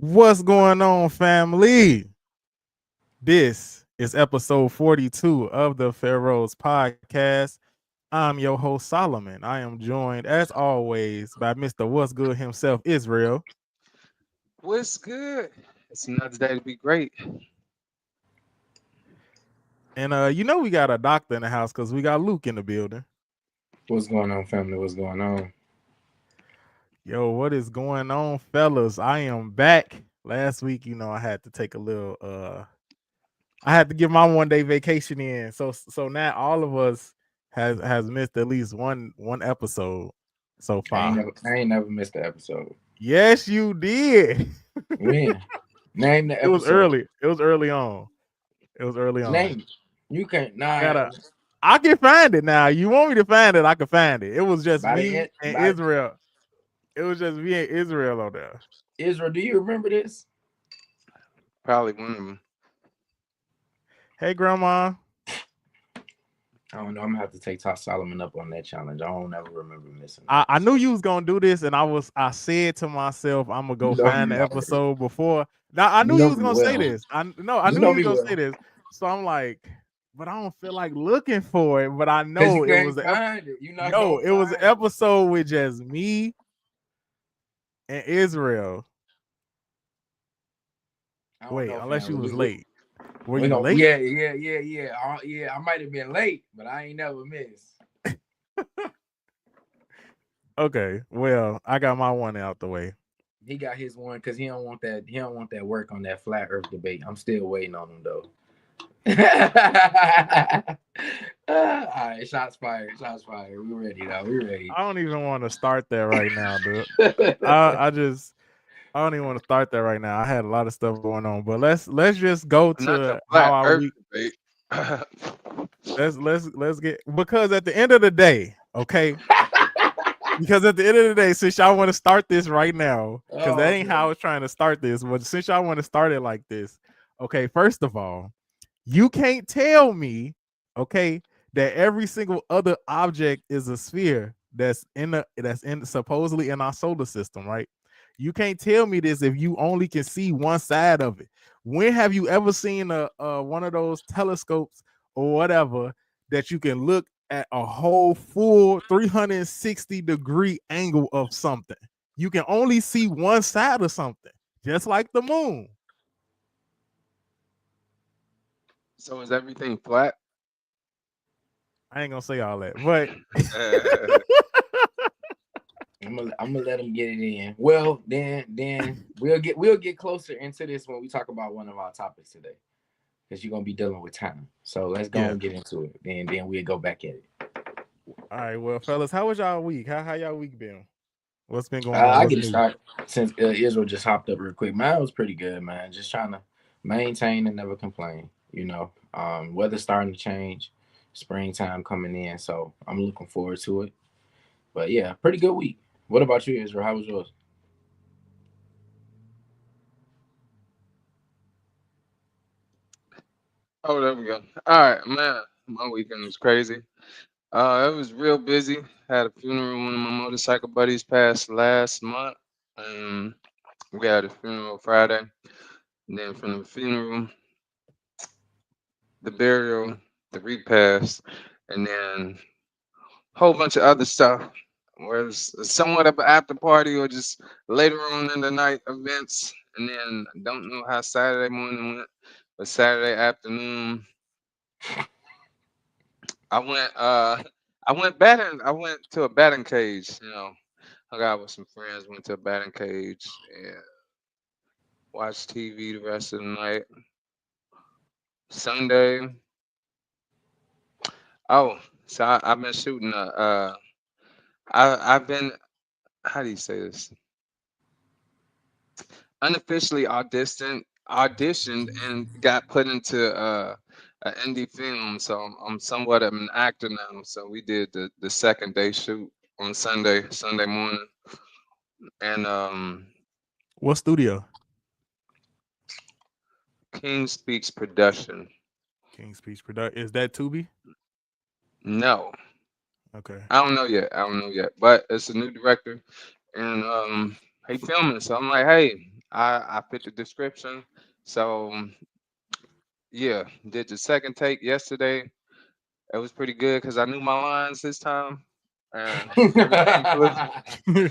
What's going on, family? This is episode 42 of the Pharaohs Podcast. I'm your host, Solomon. I am joined, as always, by Mr. What's Good himself, Israel. What's good? It's another day to be great. And we got a doctor in the house because we got Luke in the building. What's going on, family? What's going on? Yo, what is going on, fellas? I am back. Last week, I had to take a little I had to give my 1 day vacation in. So now all of us has missed at least one episode so far. I ain't never missed an episode. Yes, you did. When? Name the It was episode. early. It was early on. It was early on. Name. You can't. Nah. I can find it now. You want me to find it? I can find it. It was just By the me end- and by- Israel. It was just me and Israel on there. Israel, do you remember this? Probably one of them. Hey, Grandma. I don't know. I'm gonna have to take Top Solomon up on that challenge. I don't ever remember missing. I knew you was gonna do this, and I said to myself, I'm gonna go find the episode before. Now I knew you was gonna say this. I knew you was gonna say this. So I'm like, but I don't feel like looking for it. But I know it was it was an episode with just me and Israel. Wait, unless you was late. Were you late? Yeah. Yeah, I might have been late, but I ain't never missed. Okay, well, I got my one out the way. He got his one because he don't want that. He don't want that work on that flat Earth debate. I'm still waiting on him though. All right, shots fired. We ready now. We ready. I don't even want to start that right now, dude. I don't even want to start that right now. I had a lot of stuff going on, but let's just go to how our week. Let's get, because at the end of the day, okay. Because at the end of the day, since y'all want to start this right now, because that ain't how I was trying to start this, but since y'all want to start it like this, okay, first of all, you can't tell me, okay, that every single other object is a sphere that's supposedly in our solar system, right? You can't tell me this if you only can see one side of it. When have you ever seen a one of those telescopes or whatever that you can look at a whole full 360-degree angle of something? You can only see one side of something, just like the moon. So is everything flat? I ain't gonna say all that, but I'm gonna let him get it in. Well, then we'll get closer into this when we talk about one of our topics today, because you're gonna be dealing with time. So let's go and get into it. Then we'll go back at it. All right, well, fellas, how was y'all week? How y'all week been? What's been going on? I get started since Israel just hopped up real quick. Mine was pretty good, man. Just trying to maintain and never complain. Weather's starting to change, springtime coming in, so I'm looking forward to it. But yeah, pretty good week. What about you, Israel? How was yours? Oh, there we go. All right, man. My weekend was crazy. It was real busy. Had a funeral. One of my motorcycle buddies passed last month. Um, we had a funeral Friday. And then from the funeral, the burial, the repast, and then a whole bunch of other stuff. Where it's somewhat of an after party or just later on in the night events. And then I don't know how Saturday morning went, but Saturday afternoon, I went batting. I went to a batting cage. Hung out with some friends. Went to a batting cage and watched TV the rest of the night. Sunday. Oh, so I've been shooting I've been, how do you say this? Unofficially auditioned and got put into an indie film. So I'm somewhat of an actor now. So we did the second day shoot on Sunday morning. And what studio? King Speaks Production. King Speech Production. Is that Tubi? No. Okay. I don't know yet. But it's a new director and he filming. So I'm like, hey, I fit the description. So yeah, did the second take yesterday. It was pretty good because I knew my lines this time, and everything flew.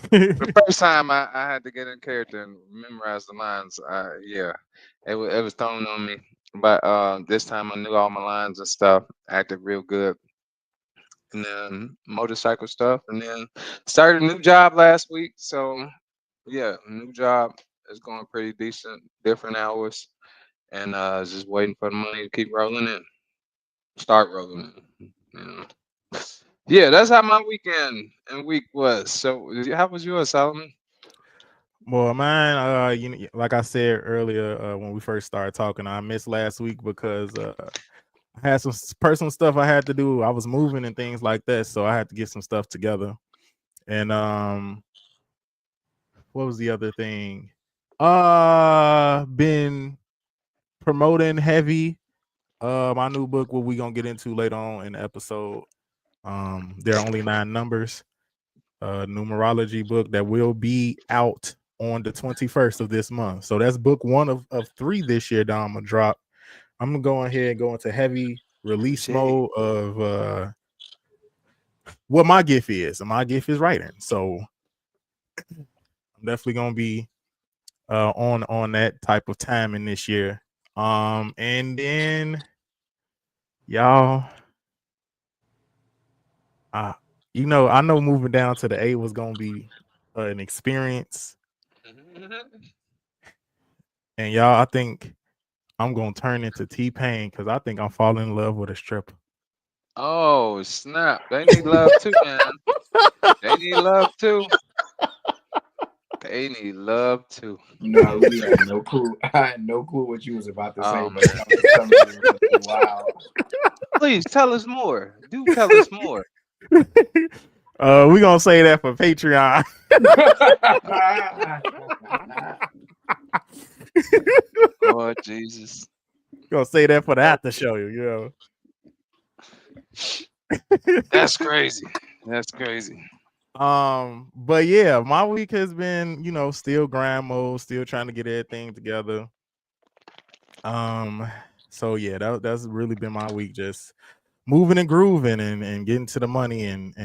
The first time I had to get in character and memorize the lines. Yeah, it was thrown on me, but this time I knew all my lines and stuff. Acted real good, and then motorcycle stuff, and then started a new job last week. So yeah, new job is going pretty decent, different hours, and just waiting for the money to keep rolling in, start rolling in. You know. Yeah, that's how my weekend and week was. So, how was yours, Solomon? Well, mine, like I said earlier when we first started talking, I missed last week because I had some personal stuff I had to do. I was moving and things like that, so I had to get some stuff together. And what was the other thing? Been promoting heavy my new book, what we gonna get into later on in the episode. There are only 9 numbers. Numerology book that will be out on the 21st of this month. So that's book 1 of 3 this year that I'm gonna drop. I'm gonna go ahead and go into heavy release Shit. mode of what my gift is. And my gift is writing. So I'm definitely gonna be on that type of time in this year. And then y'all, I know moving down to the A was gonna be an experience. And y'all, I think I'm gonna turn into T-Pain because I think I'm falling in love with a stripper. Oh, snap. They need love too, man. They need love too. They need love too. No, we had no clue. I had no clue what you was about to say, Oh, but man. wow. Please tell us more. Do tell us more. We gonna say that for Patreon. Lord Jesus. Gonna say that for the after show, you know. That's crazy. That's crazy. But yeah, my week has been, still grind mode, still trying to get everything together. So yeah, that's really been my week, just moving and grooving and getting to the money and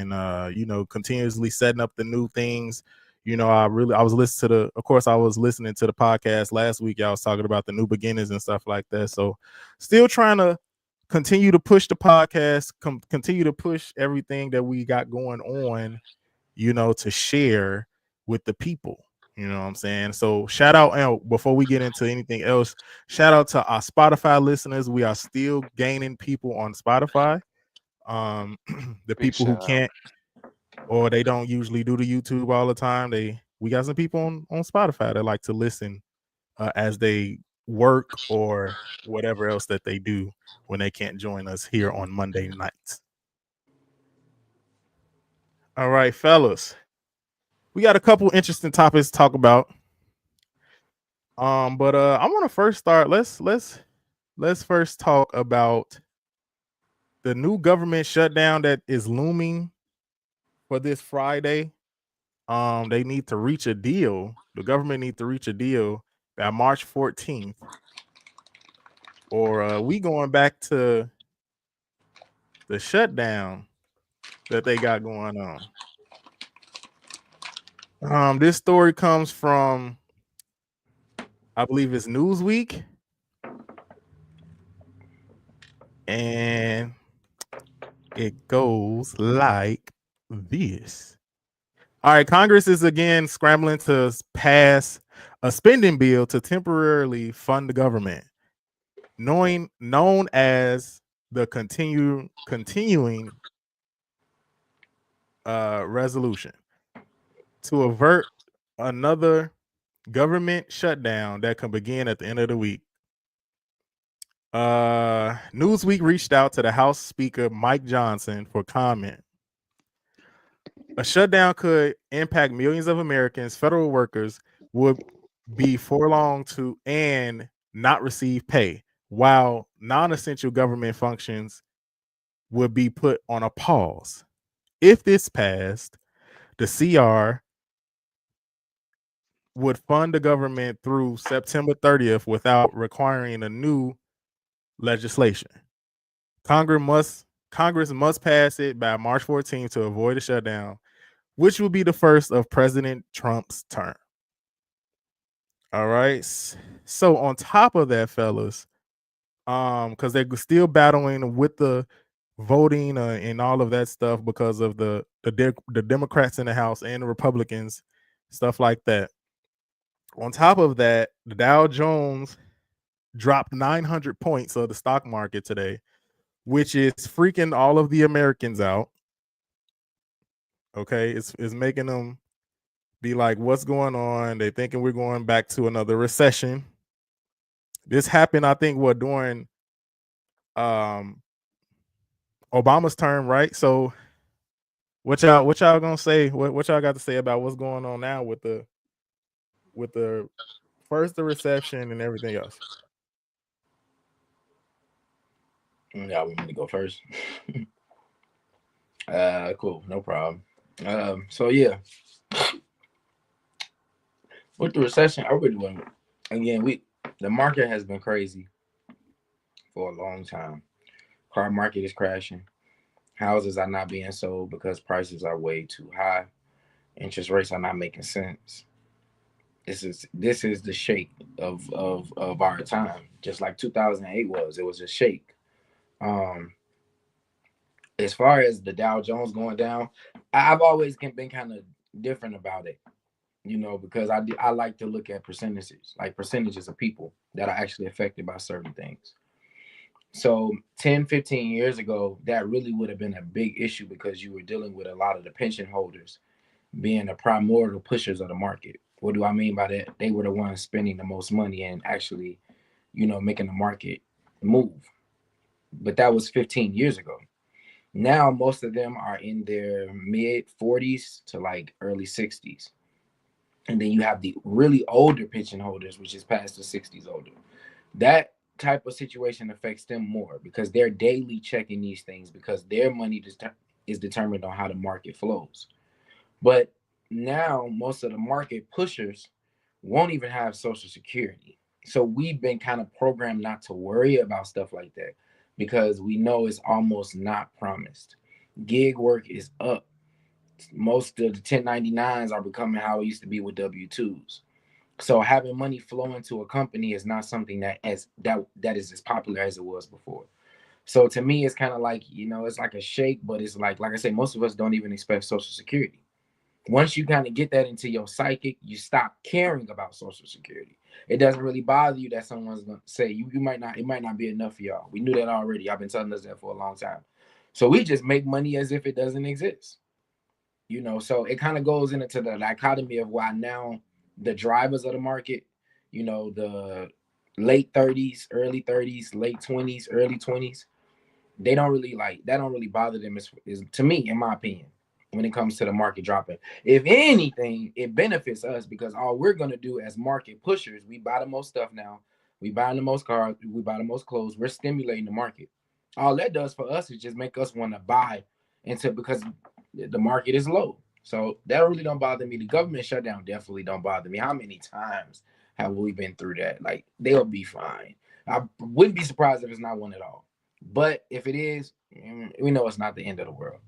continuously setting up the new things. I was listening to I was listening to the podcast last week. I was talking about the new beginnings and stuff like that. So still trying to continue to push the podcast, continue to push everything that we got going on, to share with the people. You know what I'm saying? So shout out, and before we get into anything else, shout out to our Spotify listeners. We are still gaining people on Spotify. The Big people who shout out. can't or they don't usually do the YouTube all the time, we got some people on Spotify that like to listen as they work or whatever else that they do when they can't join us here on Monday nights. All right, fellas, we got a couple interesting topics to talk about. But I want to first start. Let's first talk about the new government shutdown that is looming for this Friday. They need to reach a deal. The government needs to reach a deal by March 14th, or we going back to the shutdown that they got going on. This story comes from, I believe it's Newsweek, and it goes like this. All right, Congress is again scrambling to pass a spending bill to temporarily fund the government, known as the continuing resolution, to avert another government shutdown that can begin at the end of the week. Newsweek reached out to the House Speaker Mike Johnson for comment. A shutdown could impact millions of Americans. Federal workers would be furloughed to and not receive pay, while non-essential government functions would be put on a pause. If this passed, the CR would fund the government through September 30th without requiring a new legislation. Congress must pass it by March 14th to avoid a shutdown, which will be the first of President Trump's term. All right. So on top of that, fellas, because they're still battling with the voting and all of that stuff because of the Democrats in the House and the Republicans, stuff like that. On top of that, the Dow Jones dropped 900 points of the stock market today, which is freaking all of the Americans out. Okay, it's making them be like, what's going on? They thinking we're going back to another recession. This happened, I think, during um Obama's term, right? So what y'all gonna say? What y'all got to say about what's going on now with the first the reception and everything else? Yeah, want me to go first. Cool, no problem. So yeah, with the recession, I really want. Again, the market has been crazy for a long time. Car market is crashing. Houses are not being sold because prices are way too high. Interest rates are not making sense. This is the shake of our time. Just like 2008 was, it was a shake. Um, as far as the Dow Jones going down, I've always been kind of different about it, because I like to look at percentages of people that are actually affected by certain things. So 10, 15 years ago, that really would have been a big issue because you were dealing with a lot of the pension holders being the primordial pushers of the market. What do I mean by that? They were the ones spending the most money and actually, making the market move. But that was 15 years ago. Now, most of them are in their mid 40s to like early 60s. And then you have the really older pension holders, which is past the 60s older. That type of situation affects them more because they're daily checking these things because their money is determined on how the market flows. But now most of the market pushers won't even have Social Security. So we've been kind of programmed not to worry about stuff like that because we know it's almost not promised. Gig work is up. Most of the 1099s are becoming how it used to be with W-2s. So having money flow into a company is not something that is as popular as it was before. So to me, it's kind of like, it's like a shake, but it's like I say, most of us don't even expect Social Security. Once you kind of get that into your psychic, you stop caring about Social Security. It doesn't really bother you that someone's gonna say you might not. It might not be enough for y'all. We knew that already. I've been telling us that for a long time. So we just make money as if it doesn't exist. So it kind of goes into the dichotomy of why now the drivers of the market, the late 30s, early 30s, late 20s, early 20s, they don't really that don't really bother them is to me, in my opinion, when it comes to the market dropping. If anything, it benefits us because all we're gonna do as market pushers, we buy the most stuff now, we buy the most cars, we buy the most clothes, we're stimulating the market. All that does for us is just make us want to buy into because the market is low. So that really don't bother me. The government shutdown definitely don't bother me. How many times have we been through that? Like they'll be fine. I wouldn't be surprised if it's not one at all. But if it is, we know it's not the end of the world.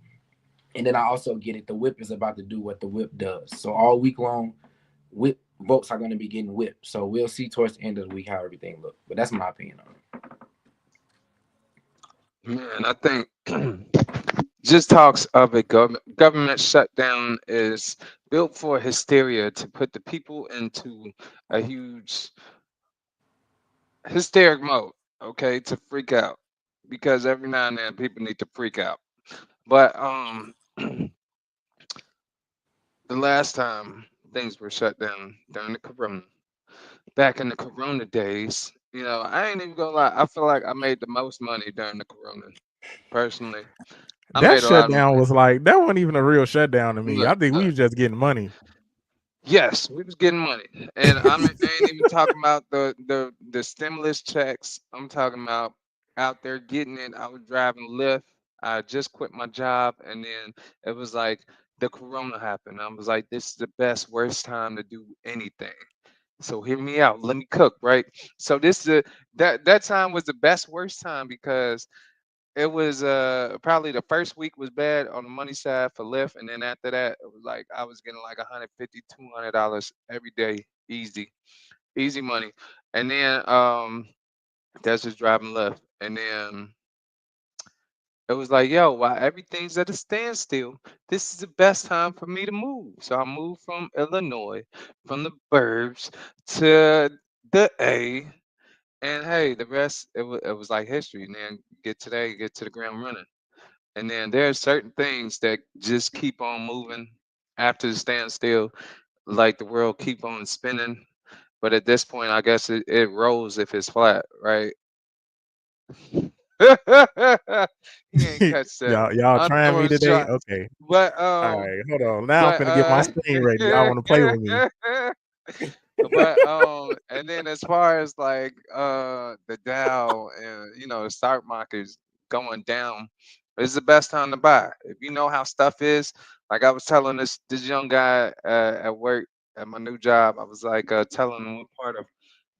And then I also get it. The whip is about to do what the whip does. So all week long, whip votes are going to be getting whipped. So we'll see towards the end of the week how everything looks. But that's my opinion on it. Man, I think just talks of a government shutdown is built for hysteria to put the people into a huge hysteric mode, okay, to freak out because every now and then people need to freak out. But the last time things were shut down during the corona, back in the corona days, I ain't even gonna lie, I feel like I made the most money during the corona. Personally, I That made a lot of shutdown money. was like that wasn't even a real shutdown to me. Look, I think we was just getting money. yes, we was getting money, and I ain't even talking about the stimulus checks. I'm talking about out there getting it. I was driving Lyft. I just quit my job, and then it was like the corona happened. I was like, this is the best, worst time to do anything. So hear me out. Let me cook, right? So this is that time was the best, worst time because it was probably the first week was bad on the money side for Lyft, and then after that, it was like I was getting like 150, $200 every day, easy, easy money. And then that's just driving Lyft. And then it was like, yo, while everything's at a standstill, this is the best time for me to move. So I moved from Illinois, from the burbs to the A. And hey, the rest, it was like history. And then get today, get to the ground running. And then there are certain things that just keep on moving after the standstill, like the world keep on spinning. But at this point, I guess it rolls if it's flat, right? He ain't catch that. Y'all I'm trying me throwing today? shots. Okay. But All right, hold on. Now I'm but finna get my screen ready. Y'all want to play with me? but and then as far as like the Dow and the stock market's going down, it's the best time to buy. If you know how stuff is, like I was telling this young guy at work at my new job, I was like telling him what part of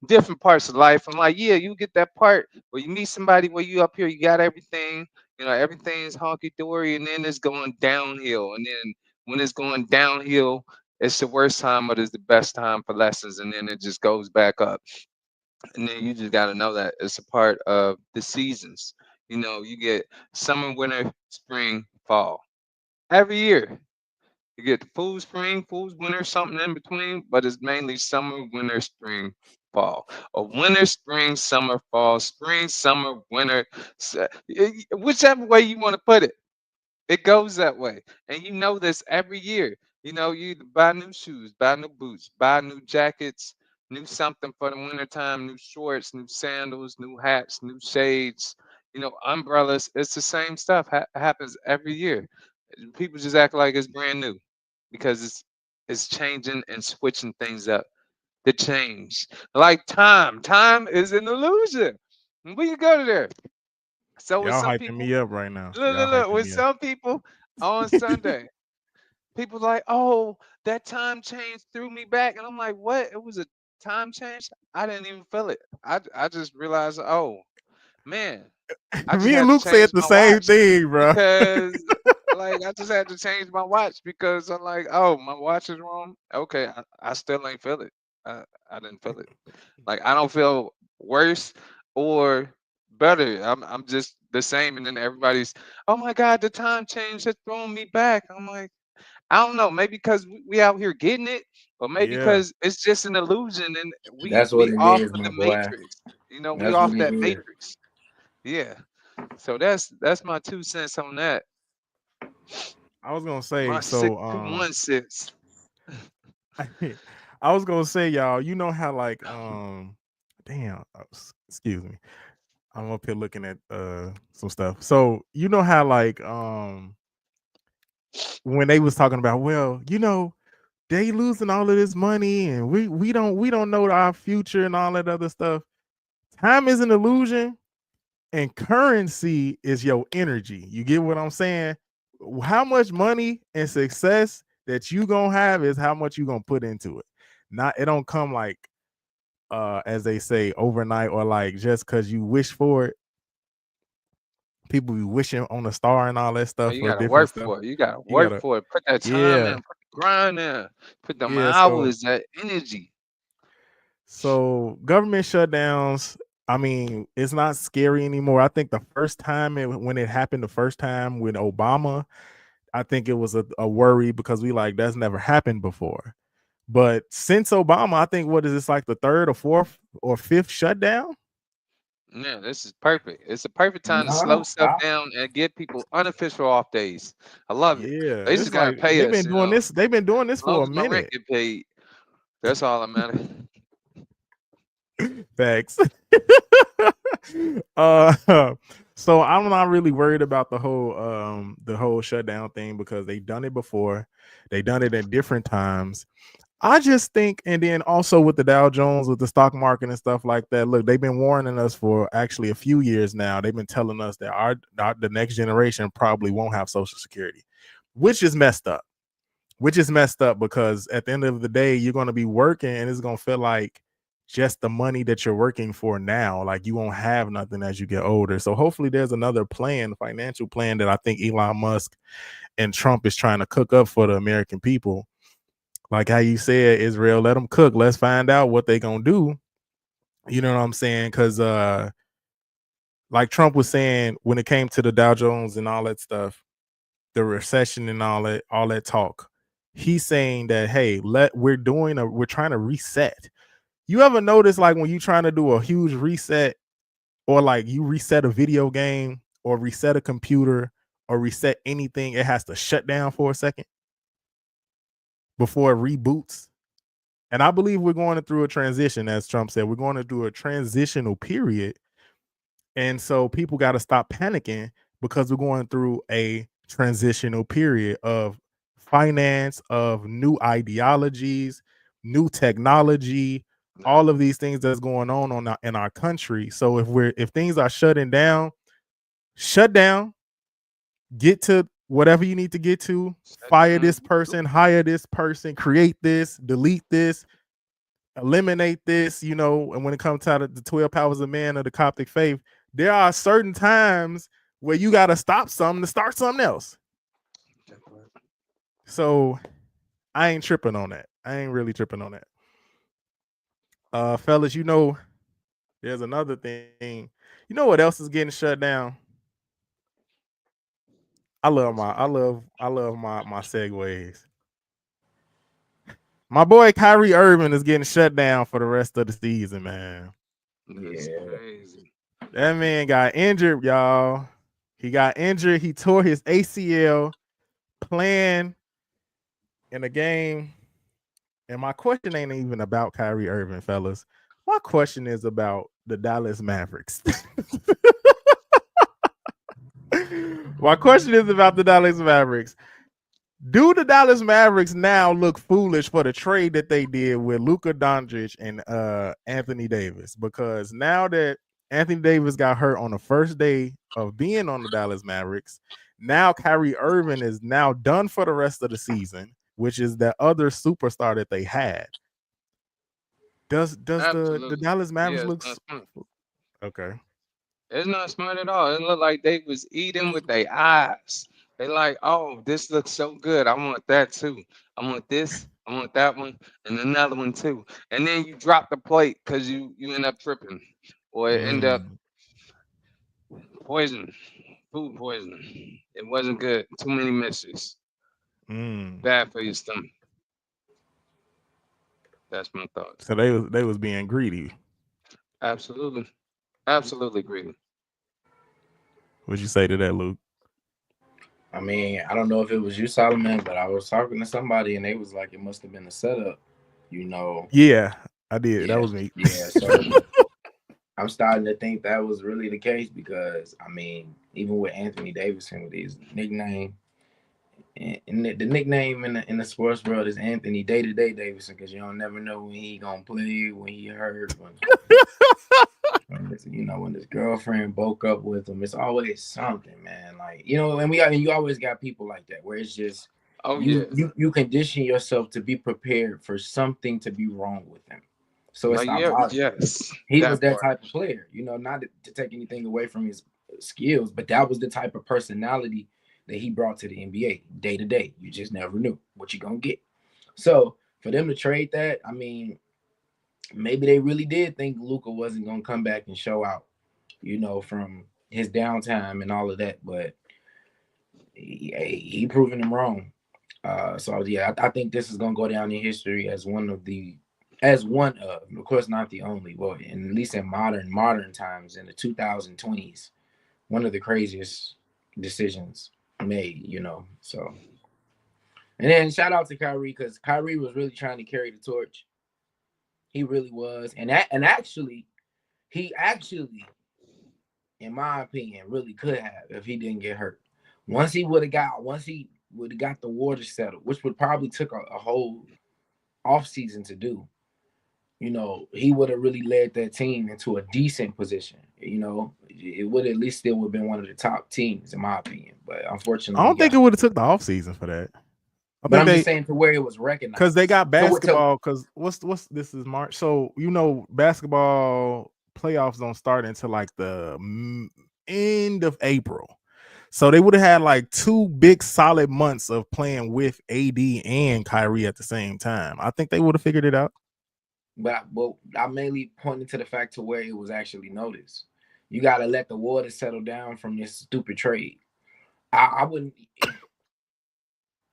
different parts of life. I'm like, yeah, you get that part where you meet somebody where you up here, you got everything, everything's honky dory, and then it's going downhill. And then when it's going downhill, it's the worst time, but it's the best time for lessons, and then it just goes back up. And then you just got to know that it's a part of the seasons. You get summer, winter, spring, fall every year. You get the full spring, full winter, something in between, but it's mainly summer, winter, spring, fall. Or winter, spring, summer, fall, spring, summer, winter, whichever way you want to put it. It goes that way. And you know this every year. You buy new shoes, buy new boots, buy new jackets, new something for the wintertime, new shorts, new sandals, new hats, new shades, umbrellas. It's the same stuff happens every year. People just act like it's brand new because it's changing and switching things up. The change. Like time. Time is an illusion. We can go to there. So with Y'all some hyping people, me up right now. look, Y'all look, look, hyping with me up. some people on Sunday, people like, oh, that time change threw me back. And I'm like, what? It was a time change? I didn't even feel it. I just realized, oh, man, I just Me and had to Luke said change the my same watch thing, bro. because, like, I just had to change my watch because I'm like, oh, my watch is wrong. Okay, I still ain't feel it. I didn't feel it. Like, I don't feel worse or better. I'm just the same. And then everybody's, oh my God, the time change has thrown me back. I'm like, I don't know, maybe because we out here getting it, or maybe Yeah. because it's just an illusion and we That's what we it off is, of my the boy. matrix. We That's what off it that is. matrix. Yeah. So that's my 2 cents on that. I was gonna say My six so. two one six. I was gonna say, y'all. You know how like damn. Excuse me. I'm up here looking at some stuff. So you know how like when they was talking about, well, they losing all of this money and we don't know our future and all that other stuff. Time is an illusion and currency is your energy. You get what I'm saying? How much money and success that you gonna have is how much you gonna put into it. Not it don't come like as they say overnight or like just because you wish for it. People be wishing on a star and all that No, stuff you for gotta different work stuff. for it. You gotta You work gotta, for it. Put that time in, yeah, put the grind in, put them yeah. So hours, that energy. So government shutdowns, I mean, it's not scary anymore. I think the first time when it happened, the first time with Obama, I think it was a worry because we like that's never happened before. But since Obama, I think what is this like the third or fourth or fifth shutdown? Yeah, this is perfect. It's a perfect time to slow No, stuff stop. down and give people unofficial off days. I love it. Yeah, They just it's gotta like pay they've us, been doing this. They've been doing this as long for a as my rent minute. get paid. That's all that matters. Facts. uh, so I'm not really worried about the whole shutdown thing because they've done it before. They've done it at different times. I just think, and then also with the Dow Jones, with the stock market and stuff like that. Look, they've been warning us for actually a few years now. They've been telling us that the next generation probably won't have Social Security, which is messed up. which is messed up because at the end of the day, you're going to be working and it's going to feel like just the money that you're working for now. Like you won't have nothing as you get older. So hopefully there's another plan, financial plan that I think Elon Musk and Trump is trying to cook up for the American people. Like how you said, Israel, let them cook. Let's find out what they going to do. You know what I'm saying? Because like Trump was saying when it came to the Dow Jones and all that stuff, the recession and all that talk, he's saying that, hey, we're trying to reset. You ever notice like when you're trying to do a huge reset, or like you reset a video game or reset a computer or reset anything, it has to shut down for a second before it reboots? And I believe we're going through a transition, as Trump said. We're going to do a transitional period. And so people got to stop panicking because we're going through a transitional period of finance, of new ideologies, new technology, all of these things that's going on in our country. So if things are shutting down, shut down, get to whatever you need to get to, fire this person, hire this person, create this, delete this, eliminate this, and when it comes to the 12 powers of man of the Coptic faith, there are certain times where you got to stop something to start something else. So I ain't tripping on that. I ain't really tripping on that. Fellas, there's another thing. You know what else is getting shut down? I love my segues. My boy Kyrie Irving is getting shut down for the rest of the season, man. That's crazy. That man got injured, y'all. He got injured. He tore his ACL playing in a game. And my question ain't even about Kyrie Irving, fellas. My question is about the Dallas Mavericks. My question is about the Dallas Mavericks. Do the Dallas Mavericks now look foolish for the trade that they did with Luka Doncic and Anthony Davis? Because now that Anthony Davis got hurt on the first day of being on the Dallas Mavericks, now Kyrie Irving is now done for the rest of the season, which is the other superstar that they had. Does the Dallas Mavericks look okay? It's not smart at all. It looked like they was eating with their eyes. They like, oh, this looks so good. I want that too. I want this. I want that one, and another one too. And then you drop the plate because you end up tripping, or it end up poison, food poisoning. It wasn't good. Too many misses. Bad for your stomach. That's my thought. So they was being greedy. Absolutely greedy. What'd you say to that, Luke? I mean, I don't know if it was you, Solomon, but I was talking to somebody and they was like, it must have been a setup, Yeah, I did. Yeah, that was me. Yeah, so I'm starting to think that was really the case because, I mean, even with Anthony Davidson with his nickname, and the nickname in the sports world is Anthony Day-to-Day Davidson because you don't never know when he gonna play, when he hurt, when his girlfriend broke up with him. It's always something, man. Like, and you always got people like that where it's just you condition yourself to be prepared for something to be wrong with him. So it's not he was that type of player, not to take anything away from his skills, but that was the type of personality that he brought to the NBA day to day. You just never knew what you're going to get. So for them to trade that, I mean, maybe they really did think Luka wasn't going to come back and show out, from his downtime and all of that. But he proven them wrong. I think this is going to go down in history as one of, of course, not the only, well, at least in modern times in the 2020s, one of the craziest decisions made, so. And then shout out to Kyrie because Kyrie was really trying to carry the torch. He really was. And actually, in my opinion, really could have if he didn't get hurt. Once he would have got the water settled, which would probably took a whole offseason to do, he would have really led that team into a decent position. It would at least still have been one of the top teams, in my opinion. But unfortunately, I don't think it would have took the offseason for that. I But think I'm just they saying to where it was because they recognized. got So basketball. Because what's this is March, so basketball playoffs don't start until like the end of April. So they would have had like 2 big solid months of playing with AD and Kyrie at the same time. I think they would have figured it out. But I mainly pointed to the fact to where it was actually noticed. You got to let the water settle down from this stupid trade. I wouldn't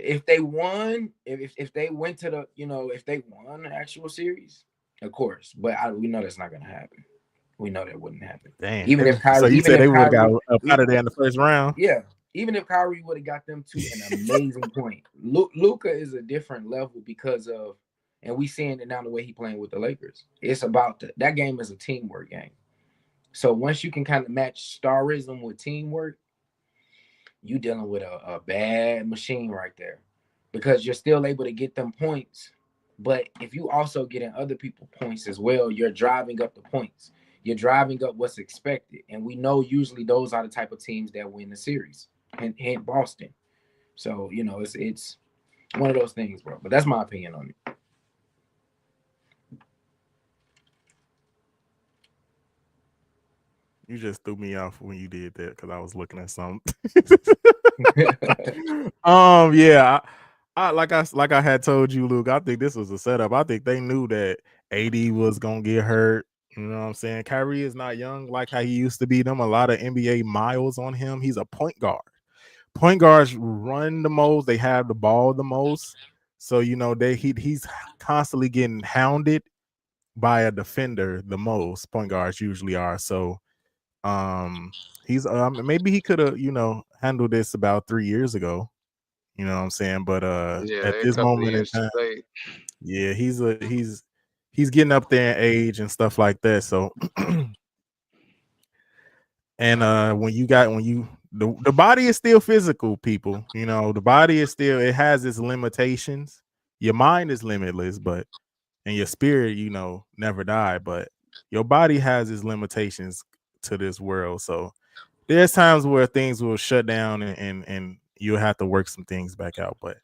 if they won, if they went to the, if they won the actual series, of course. But we know that's not gonna happen. We know that wouldn't happen. Damn. Even if So Kyrie, you said they would have got up out of there in the first round? yeah, even if Kyrie would have got them to an amazing point. Luka is a different level because of, and we seeing it now the way he playing with the Lakers. It's about that game is a teamwork game. So once you can kind of match starism with teamwork, you dealing with a bad machine right there, because you're still able to get them points. But if you also getting other people points as well, you're driving up the points. You're driving up what's expected. And we know usually those are the type of teams that win the series. And Boston. So, it's one of those things, bro. But that's my opinion on it. You just threw me off when you did that because I was looking at something. Yeah. I like I had told you, Luke. I think this was a setup. I think they knew that AD was gonna get hurt. You know what I'm saying? Kyrie is not young like how he used to be. Them a lot of NBA miles on him. He's a point guard. Point guards run the most. They have the ball the most. So he's constantly getting hounded by a defender the most. Point guards usually are. So he's maybe he could have handled this about 3 years ago. You know what I'm saying? But Yeah, at they're a this couple of moment in years too time, late. yeah, he's getting up there in age and stuff like that. So and when the body is still physical, people. The body is still, it has its limitations. Your mind is limitless, and your spirit, never die. But your body has its limitations to this world. So there's times where things will shut down and you'll have to work some things back out. But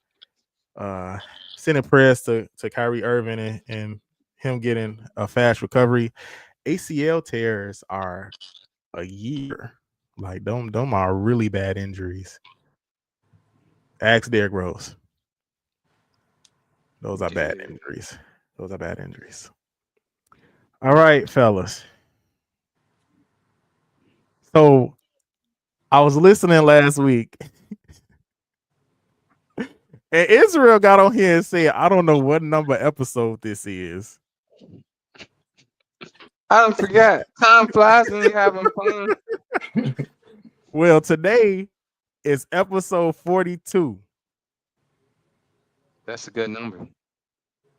sending prayers to Kyrie Irving and him getting a fast recovery. ACL tears are a year. Like them are really bad injuries. Ask Derrick Rose. Those are bad injuries. Those are bad injuries. All right, fellas. So I was listening last week. And Israel got on here and said, I don't know what number episode this is. I don't forget. Time flies when you're having fun. Well, today is episode 42. That's a good number.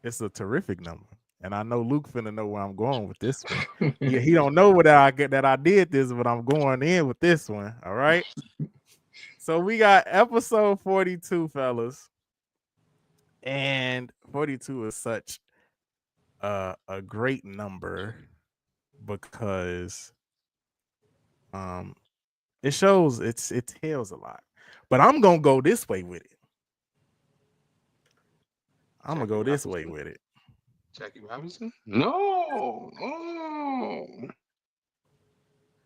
It's a terrific number. And I know Luke finna know where I'm going with this one. He don't know that I did this, but I'm going in with this one. All right. So we got episode 42, fellas. And 42 is such a great number because it shows it tells a lot. But I'm gonna go this way with it. I'm gonna go this way with it. Jackie Robinson? No. Oh.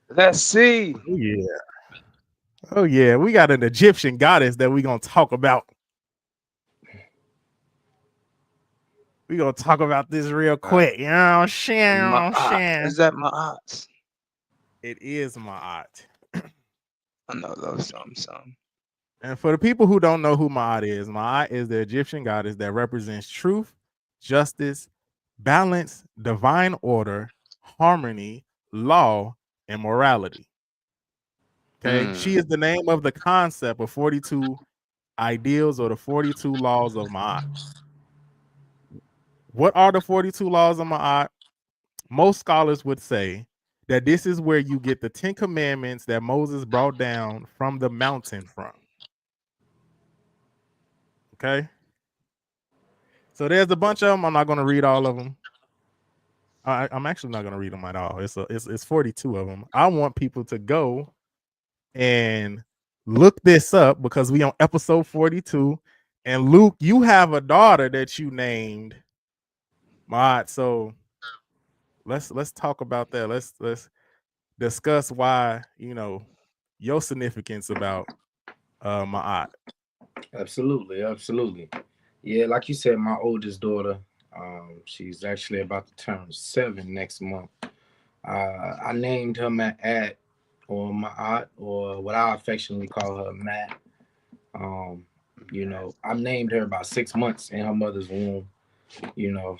Let's see. Oh yeah. Oh yeah. We got an Egyptian goddess that we gonna talk about. We gonna talk about this real quick. You know what I'm saying? Is that my odds? It is Ma'at. I know a little something. And for the people who don't know who Ma'at is the Egyptian goddess that represents truth, justice, balance, divine order, harmony, law, and morality. Okay. She is the name of the concept of 42 ideals or the 42 laws of Ma'at. What are the 42 laws of Ma'at? Most scholars would say that this is where you get the 10 commandments that Moses brought down from the mountain from. Okay. So there's a bunch of them. I'm not going to read all of them. I'm actually not going to read them at all. It's 42 of them. I want people to go and look this up because we on episode 42 And Luke, you have a daughter that you named Maud. So let's talk about that. Let's discuss why, your significance about Maud. Absolutely. Yeah, like you said, my oldest daughter, she's actually about to turn 7 next month. I named her Matt or Maat, or what I affectionately call her Matt. Um, I named her about 6 months in her mother's womb.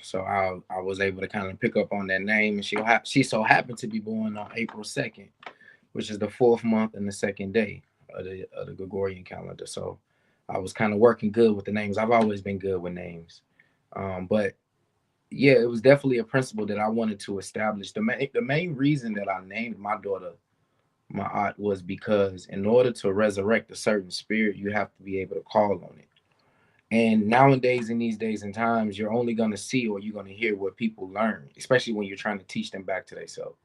So I was able to kind of pick up on that name, and she so happened to be born on April 2nd, which is the fourth month and the second day of the Gregorian calendar. So I was kind of working good with the names. I've always been good with names, but yeah, it was definitely a principle that I wanted to establish. The main reason that I named my daughter my aunt was because in order to resurrect a certain spirit, you have to be able to call on it. And nowadays, in these days and times, you're only going to see or you're going to hear what people learn, especially when you're trying to teach them back to themselves.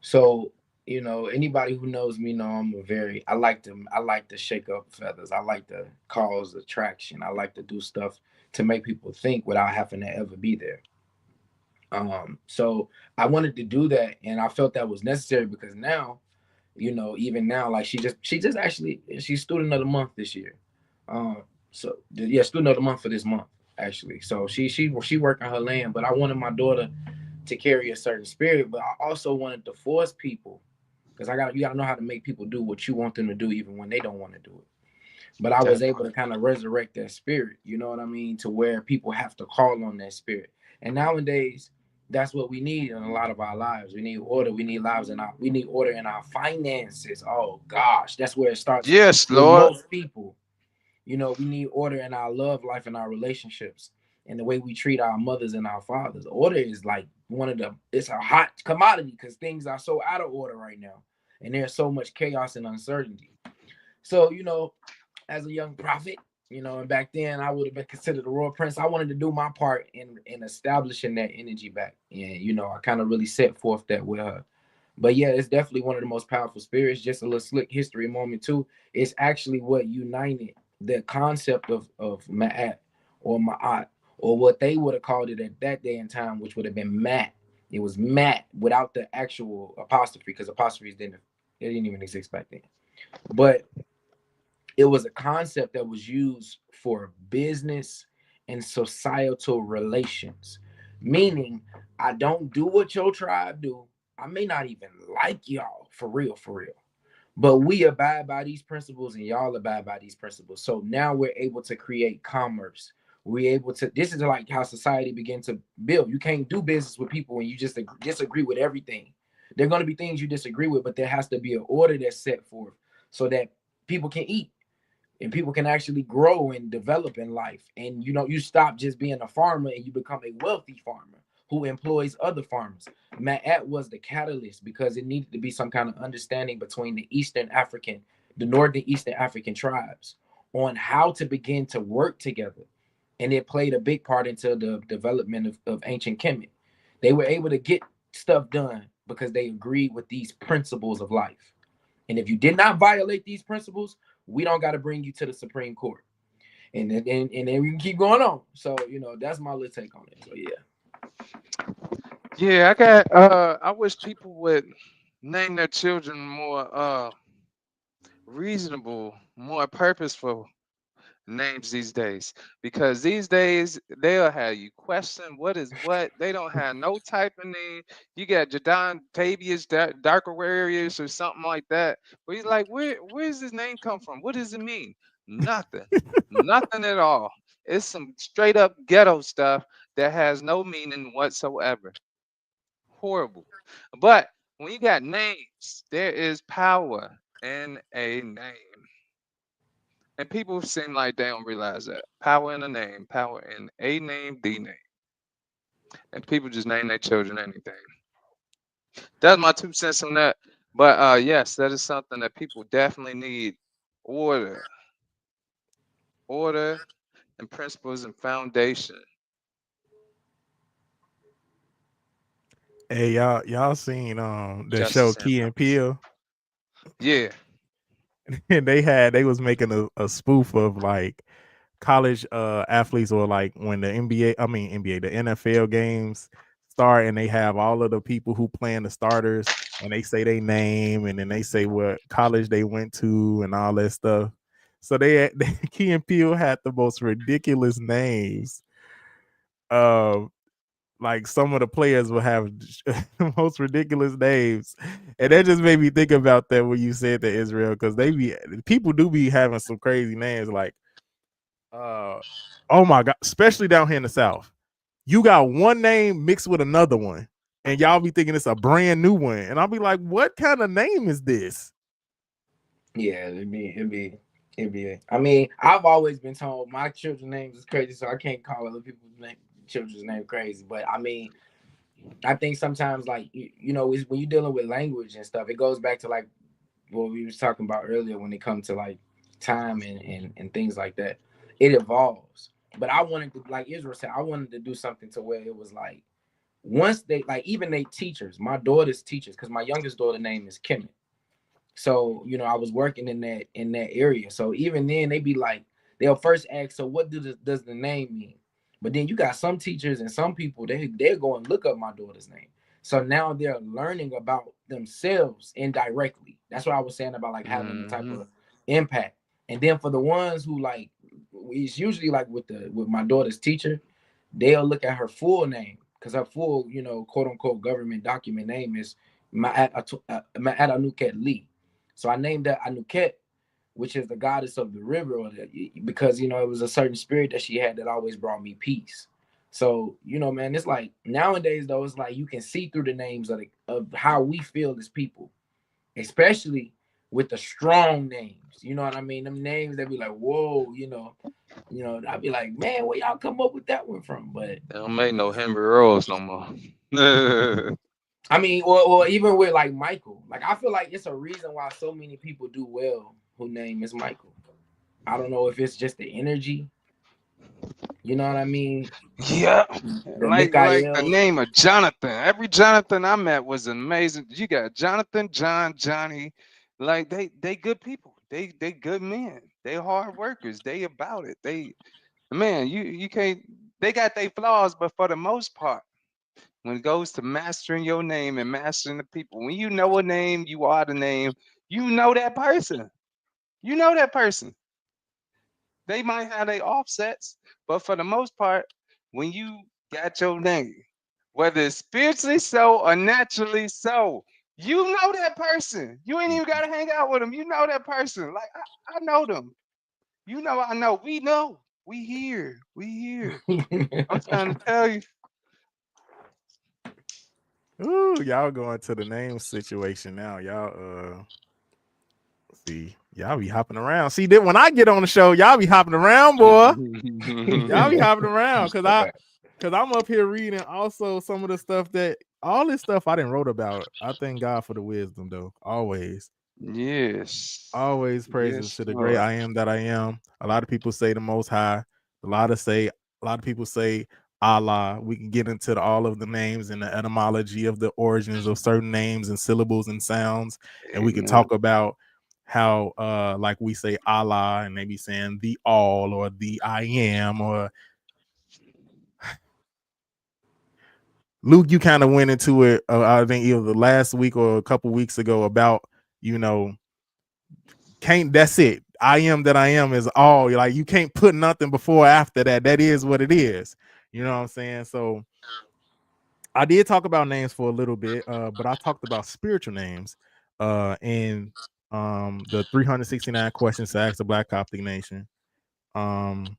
So, anybody who knows me know I like to shake up feathers. I like to cause attraction. I like to do stuff to make people think without having to ever be there. So I wanted to do that, and I felt that was necessary because now, even now, like she just actually she's student of the month this year. Yeah, student of the month for this month actually. So she working her land, but I wanted my daughter to carry a certain spirit, but I also wanted to force people because you gotta know how to make people do what you want them to do even when they don't want to do it. But I was able to kind of resurrect that spirit, you know what I mean, to where people have to call on that spirit. And nowadays, that's what we need in a lot of our lives. We need order. We need order in our finances. Oh gosh, that's where it starts Yes, with Lord. most people. We need order in our love life and our relationships and the way we treat our mothers and our fathers. Order is like it's a hot commodity because things are so out of order right now. And there's so much chaos and uncertainty. So, as a young prophet, and back then I would have been considered a royal prince. I wanted to do my part in establishing that energy back. And, I kind of really set forth that with her. But yeah, it's definitely one of the most powerful spirits. Just a little slick history moment too. It's actually what united the concept of Ma'at or Ma'at, or what they would have called it at that day and time, which would have been Matt. It was Matt without the actual apostrophe, because apostrophes didn't even exist back then. But it was a concept that was used for business and societal relations, meaning I don't do what your tribe do. I may not even like y'all for real, but we abide by these principles and y'all abide by these principles. So now we're able to create commerce. We're able to, this is like how society began to build. You can't do business with people when you just disagree with everything. There are going to be things you disagree with, but there has to be an order that's set forth so that people can eat and people can actually grow and develop in life. And you stop just being a farmer and you become a wealthy farmer who employs other farmers. Ma'at was the catalyst because it needed to be some kind of understanding between the northern Eastern African tribes on how to begin to work together. And it played a big part into the development of ancient Kemet. They were able to get stuff done because they agreed with these principles of life. And if you did not violate these principles, we don't got to bring you to the Supreme Court. And then we can keep going on. So, that's my little take on it. So yeah. Yeah, I wish people would name their children more reasonable, more purposeful names these days, because these days they'll have you question what is what. They don't have no type of name. You got Jadon Fabius, Dark Aquarius, or something like that. But he's like, where's this name come from? What does it mean? Nothing. Nothing at all. It's some straight up ghetto stuff that has no meaning whatsoever. Horrible. But when you got names, there is power in a name. And people seem like they don't realize that. Power in a name, power in a name, the name. And people just name their children anything. That's my 2 cents on that. But yes, that is something that people definitely need. Order. Order and principles and foundation. Hey, y'all seen the show Justice and Key and peace. Peele? Yeah. And they was making a spoof of like college athletes, or like when the NBA, the NFL games start, and they have all of the people who playing the starters, and they say their name, and then they say what college they went to and all that stuff. So Key and Peele had the most ridiculous names. Like some of the players will have the most ridiculous names, and that just made me think about that when you said that, Israel, because people do be having some crazy names, like oh my god, especially down here in the South. You got one name mixed with another one, and y'all be thinking it's a brand new one, and I'll be like, what kind of name is this? Yeah, it'd be. I mean, I've always been told my children's names is crazy, so I can't call other people's children's name crazy. But I mean, I think sometimes, like you know, it's, when you're dealing with language and stuff, it goes back to like what we was talking about earlier when it comes to like time and things like that. It evolves. But I wanted to, like Israel said, I wanted to do something to where it was like once they like even they teachers, my daughter's teachers, because my youngest daughter name is Kemet. So, you know, I was working in that area. So even then they be like, they'll first ask, so what does the name mean? But then you got some teachers and some people, they're going to look up my daughter's name. So now they're learning about themselves indirectly. That's what I was saying about like having the type of impact. And then for the ones who like, it's usually like with my daughter's teacher, they'll look at her full name because her full, you know, quote unquote government document name is Ma'at Anuket Lee. So I named that Anuket, which is the goddess of the river, because you know it was a certain spirit that she had that always brought me peace. So you know, man, it's like nowadays though, it's like you can see through the names of how we feel as people, especially with the strong names. You know what I mean? Them names that be like, whoa, you know, I'd be like, man, where y'all come up with that one from? But They don't make no Henry Rose no more. I mean, or even with like Michael, like I feel like it's a reason why so many people do well who name is Michael. I don't know if it's just the energy, you know what I mean? Yeah, The like the Mikael. name of Jonathan. Every Jonathan I met was amazing. You got Jonathan, John, Johnny. Like they good people. They good men. They hard workers. They about it. They man, you can't. They got their flaws, but for the most part, when it goes to mastering your name and mastering the people, when you know a name, you are the name. You know that person. You know that person. They might have their offsets, but for the most part, when you got your name, whether it's spiritually so or naturally so, you know that person. You ain't even gotta hang out with them. You know that person. Like I know them. You know I know. We know. We here. We here. I'm trying to tell you. Ooh, y'all going to the name situation now. See, y'all be hopping around. See, that when I get on the show, y'all be hopping around, boy. Y'all be hopping around because I'm up here reading also some of the stuff that all this stuff I didn't wrote about. I thank God for the wisdom though. Yes. Always praises Yes, to the great Lord. I am that I am. A lot of people say the Most High. A lot of people say Allah. We can get into all of the names and the etymology of the origins of certain names and syllables and sounds, and we can Amen. talk about how like we say Allah and they be saying the all or the I am, or Luke, you kind of went into it, I think either the last week or a couple weeks ago about, you know, can't, that's it. I am that I am is all. Like you can't put nothing before or after that. That is what it is. You know what I'm saying? So I did talk about names for a little bit, but I talked about spiritual names in the 369 questions to ask the Black Coptic Nation. Um,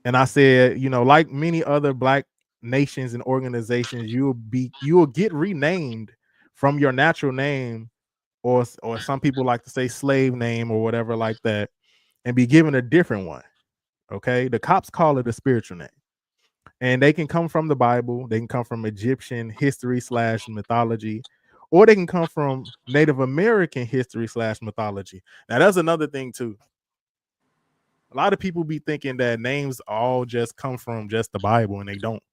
and I said, you know, like many other Black nations and organizations, you will get renamed from your natural name, or some people like to say slave name or whatever like that, and be given a different one. Okay, the cops call it a spiritual name, and they can come from the Bible, they can come from Egyptian history / mythology, or they can come from Native American history / mythology. Now that's another thing too. A lot of people be thinking that names all just come from just the Bible, and they don't.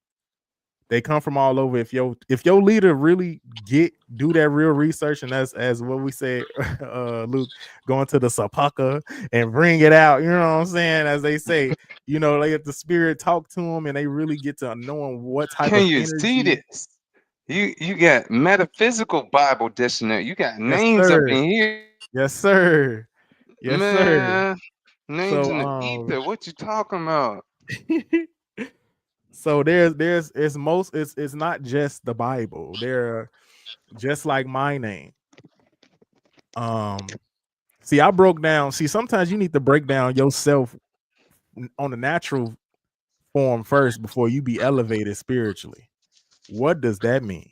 They come from all over. If your leader really do that real research, and that's as what we said, Luke, going to the sepulcher and bring it out. You know what I'm saying? As they say, they let the spirit talk to them, and they really get to knowing what type Can of you see energy. this? You got metaphysical Bible dictionary. You got Yes, names up sir. in here. Yes, sir. Yes, sir. Man, names in the So ether. What you talking about? so it's not just the Bible. They're just like my name. See, I broke down. See, sometimes you need to break down yourself on the natural form first before you be elevated spiritually. What does that mean?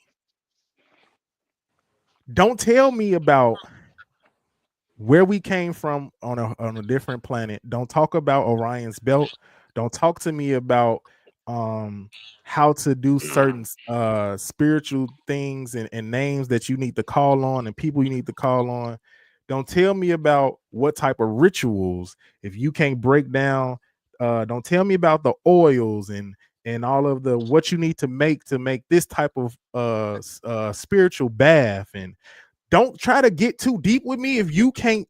Don't tell me about where we came from on a different planet. Don't talk about Orion's belt. Don't talk to me about how to do certain spiritual things and names that you need to call on and people you need to call on. Don't tell me about what type of rituals if you can't break down. Don't tell me about the oils and all of the what you need to make this type of spiritual bath. And don't try to get too deep with me if you can't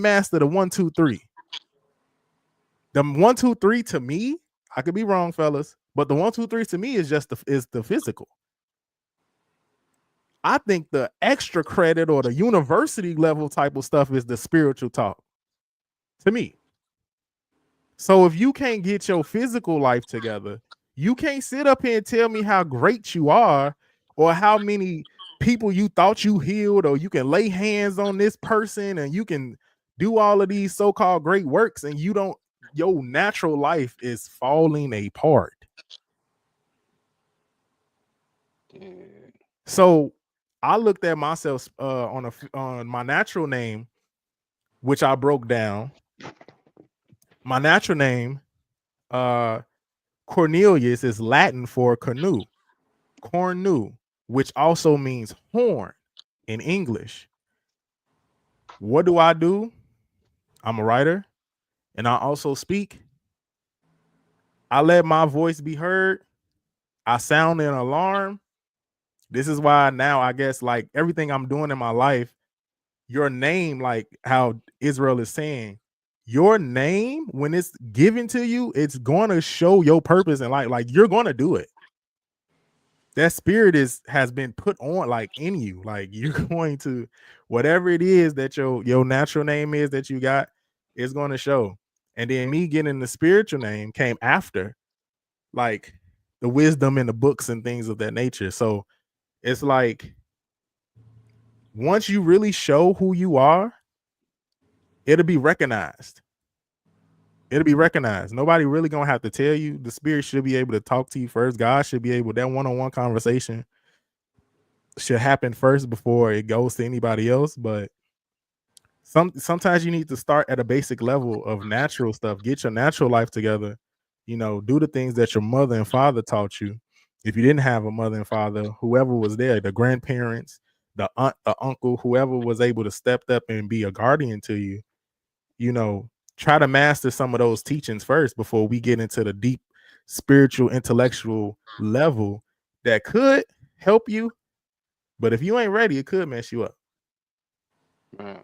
master the 1 2 3. The 1 2 3 to me, I could be wrong, fellas, but the 1 2 3 to me is just the physical. I think the extra credit or the university level type of stuff is the spiritual talk to me. So if you can't get your physical life together, you can't sit up here and tell me how great you are or how many people you thought you healed, or you can lay hands on this person and you can do all of these so-called great works, and your natural life is falling apart. So I looked at myself on my natural name, which I broke down. My natural name, Cornelius, is Latin for canoe, cornu, which also means horn in English. What do? I'm a writer, and I also speak. I let my voice be heard. I sound an alarm. This is why now I guess like everything I'm doing in my life, your name, like how Israel is saying, your name, when it's given to you, it's going to show your purpose in life. Like you're going to do it. That spirit has been put on like in you. Like you're going to, whatever it is that your natural name is that you got, is going to show. And then me getting the spiritual name came after, like the wisdom in the books and things of that nature. So it's like once you really show who you are, it'll be recognized. It'll be recognized. Nobody really gonna have to tell you. The spirit should be able to talk to you first. God should be able, that one-on-one conversation should happen first before it goes to anybody else. But sometimes you need to start at a basic level of natural stuff. Get your natural life together. Do the things that your mother and father taught you. If you didn't have a mother and father, whoever was there, the grandparents, the aunt, the uncle, whoever was able to step up and be a guardian to you, try to master some of those teachings first before we get into the deep spiritual, intellectual level that could help you. But if you ain't ready, it could mess you up. Man.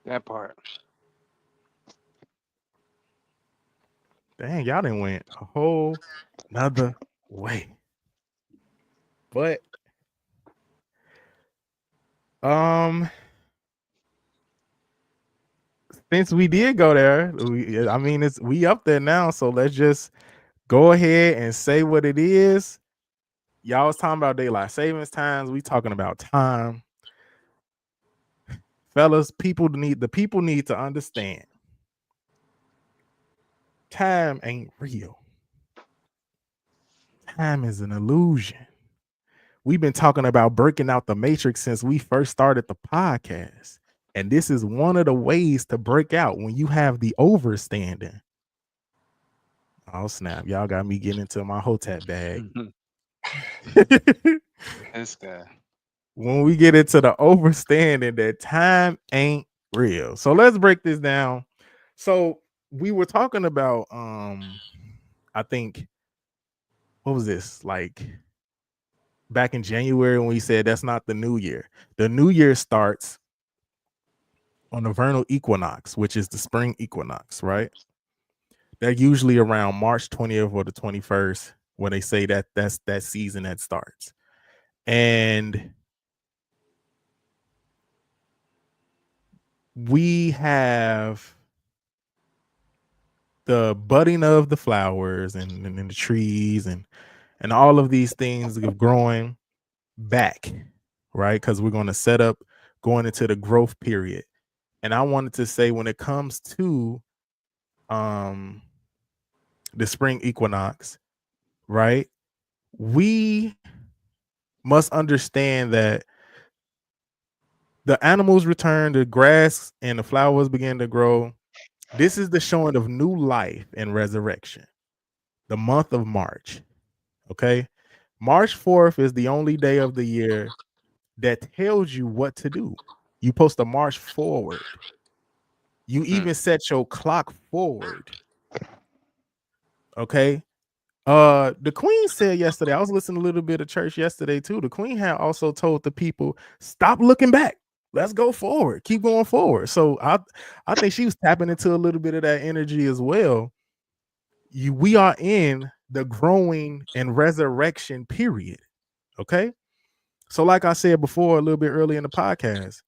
That part. Dang, y'all done went a whole nother way. But since we did go there, we up there now. So let's just go ahead and say what it is. Y'all was talking about daylight savings times. We talking about time. Fellas, people need to understand. Time ain't real. Time is an illusion. We've been talking about breaking out the matrix since we first started the podcast. And this is one of the ways to break out when you have the overstanding. Oh, snap. Y'all got me getting into my hotep bag. This guy. When we get into the overstanding that time ain't real. So let's break this down. So we were talking about, I think what was this? Like back in January when we said that's not the new year. The new year starts on the vernal equinox, which is the spring equinox, right? They're usually around March 20th or the 21st when they say that that's that season that starts. And we have the budding of the flowers and the trees and all of these things of growing back, right? Because we're going to set up going into the growth period. And I wanted to say when it comes to um the spring equinox, right? We must understand that the animals return, the grass and the flowers begin to grow. This is the showing of new life and resurrection. The month of March. Okay. March 4th is the only day of the year that tells you what to do. You post to march forward. You even set your clock forward. Okay. The Queen said yesterday, I was listening a little bit of church yesterday too. The Queen had also told the people, stop looking back. Let's go forward. Keep going forward. So I think she was tapping into a little bit of that energy as well. We are in the growing and resurrection period. Okay. So, like I said before, a little bit early in the podcast,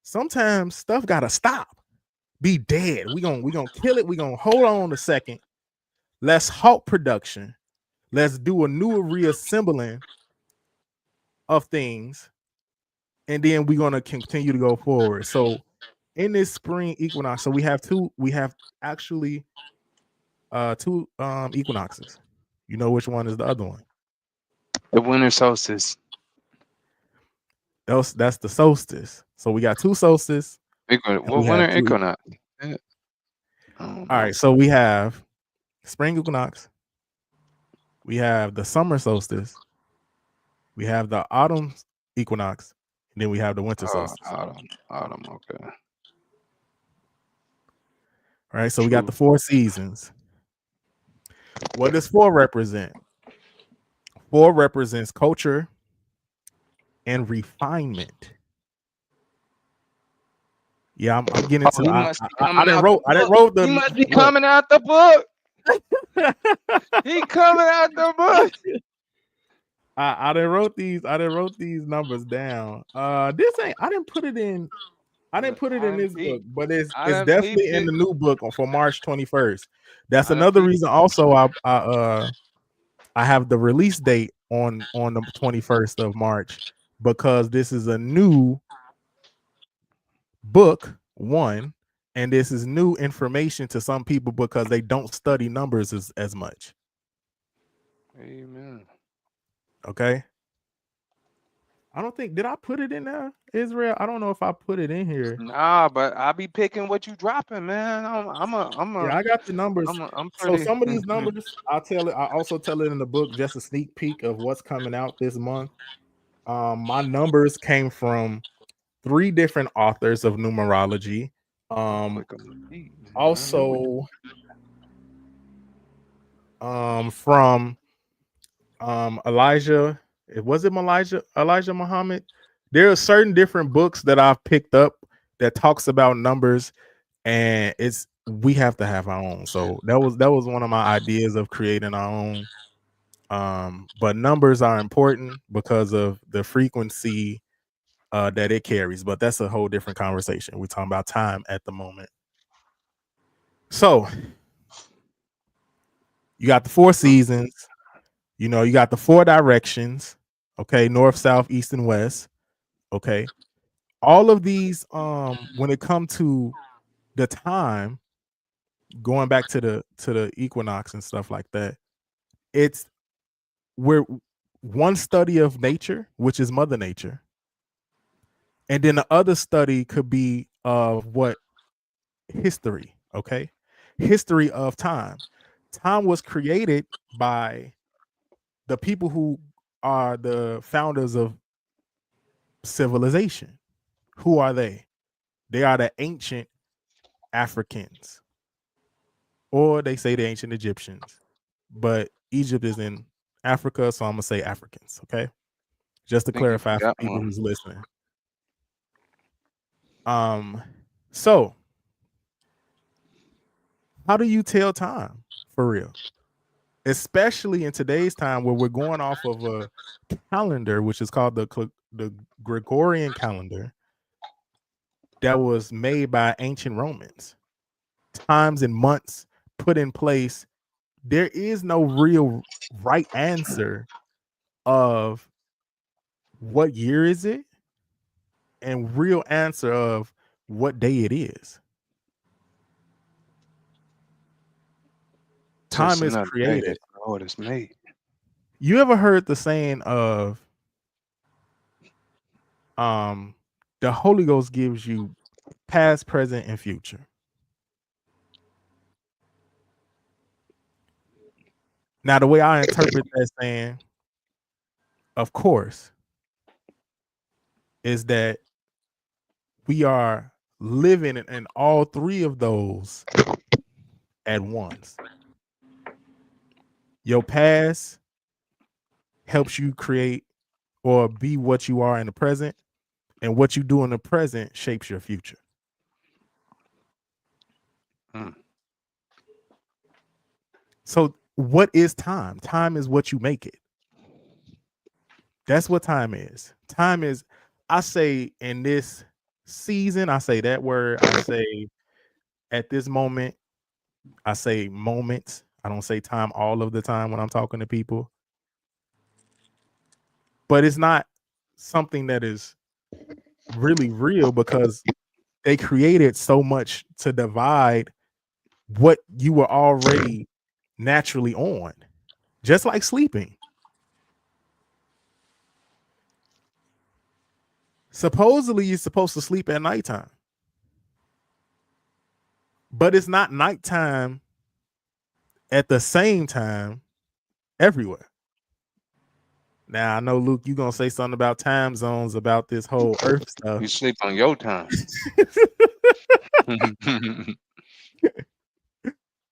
sometimes stuff gotta stop, be dead. We gonna kill it. We gonna hold on a second. Let's halt production. Let's do a new reassembling of things, and then we're gonna continue to go forward. So, in this spring equinox, so we have two. We have actually two equinoxes. You know which one is the other one? The winter solstice. That's the solstice. So we got two solstices. And What we have winter two. equinox? All right, so we have spring equinox. We have the summer solstice. We have the autumn equinox, and then we have the winter solstice. Autumn. Okay. All right, so we got the 4 seasons. What does 4 represent? 4 represents culture and refinement. Yeah, I'm getting to. I didn't wrote the. He must be coming out the book. He coming out the book. I didn't wrote these numbers down. This ain't. I didn't put it in. I didn't put it in this book, but it's definitely in the new book for March 21st. That's another reason. Also, I have the release date on the 21st of March because this is a new book. One, and this is new information to some people because they don't study numbers as much. Amen. Okay. I don't think, did I put it in there, Israel? I don't know if I put it in here. Nah, but I'll be picking what you dropping, man. Yeah, I got the numbers. So some of these numbers, I also tell it in the book, just a sneak peek of what's coming out this month. My numbers came from 3 different authors of numerology. Also from Elijah. Was it Elijah Muhammad? There are certain different books that I've picked up that talks about numbers, and we have to have our own. So that was one of my ideas of creating our own. But numbers are important because of the frequency that it carries. But that's a whole different conversation. We're talking about time at the moment. So you got the 4 seasons. You know, you got the 4 directions. Okay, north, south, east, and west. Okay, all of these. When it comes to the time, going back to the equinox and stuff like that, we're one study of nature, which is Mother Nature, and then the other study could be of what history. Okay, history of time. Time was created by the people who are the founders of civilization. Who are they? They are the ancient Africans, or they say the ancient Egyptians, but Egypt is in Africa, so I'm gonna say Africans. Okay, just to think you clarify for forgot people one. who's listening. So how do you tell time for real? Especially in today's time where we're going off of a calendar, which is called the Gregorian calendar, that was made by ancient Romans. Times and months put in place. There is no real right answer of what year is it and real answer of what day it is. Just Time is another day created. that the Lord has made. You ever heard the saying of the Holy Ghost gives you past, present, and future? Now, the way I interpret that saying, of course, is that we are living in all three of those at once. Your past helps you create or be what you are in the present, and what you do in the present shapes your future. So, what is time? Time is what you make it. That's what time is. Time is, I say in this season, I say that word, I say at this moment, I say moments. I don't say time all of the time when I'm talking to people. But it's not something that is really real because they created so much to divide what you were already naturally on, just like sleeping. Supposedly, you're supposed to sleep at nighttime, but it's not nighttime at the same time everywhere. Now, I know, Luke, you're going to say something about time zones, about this whole Earth stuff. You sleep on your time.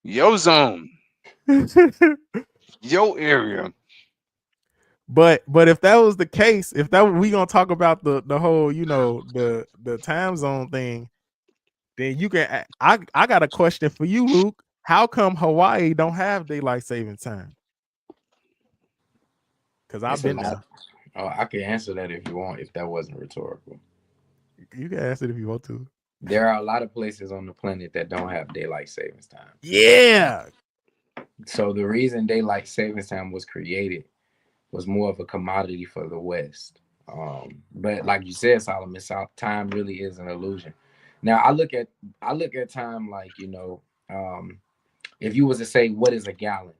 Your zone. Your area. But if that was the case, if that we gonna talk about the whole, the time zone thing, then you can. I got a question for you, Luke. How come Hawaii don't have daylight saving time? Because I've It's a been lot. there. Oh, I can answer that if you want, if that wasn't rhetorical. You can ask it if you want to. There are a lot of places on the planet that don't have daylight savings time. Yeah. So the reason daylight savings time was created was more of a commodity for the West. But like you said, Solomon, time really is an illusion. Now I look at time like, if you was to say what is a gallon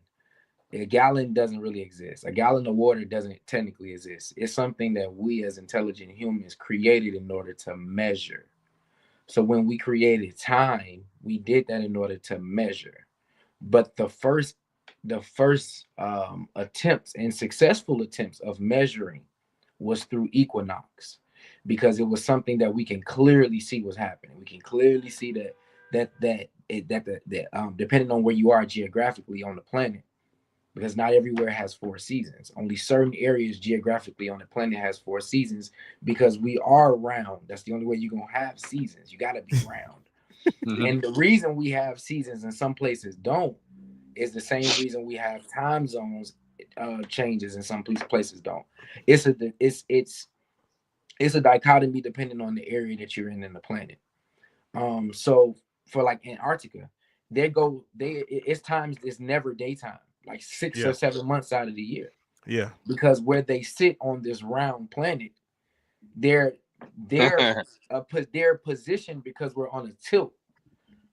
doesn't really exist. A gallon of water doesn't technically exist. It's something that we as intelligent humans created in order to measure. So when we created time, we did that in order to measure. But the first attempts and successful attempts of measuring was through equinox, because it was something that we can clearly see was happening. We can clearly see that depending on where you are geographically on the planet, because not everywhere has 4 seasons. Only certain areas geographically on the planet has 4 seasons, because we are round. That's the only way you're going to have seasons. You got to be round. And the reason we have seasons and some places don't is the same reason we have time zones changes and some places don't. It's a dichotomy depending on the area that you're in the planet. So for like Antarctica, it's never daytime, like 6 or 7 months out of the year. Yeah. Because where they sit on this round planet, they're positioned, because we're on a tilt.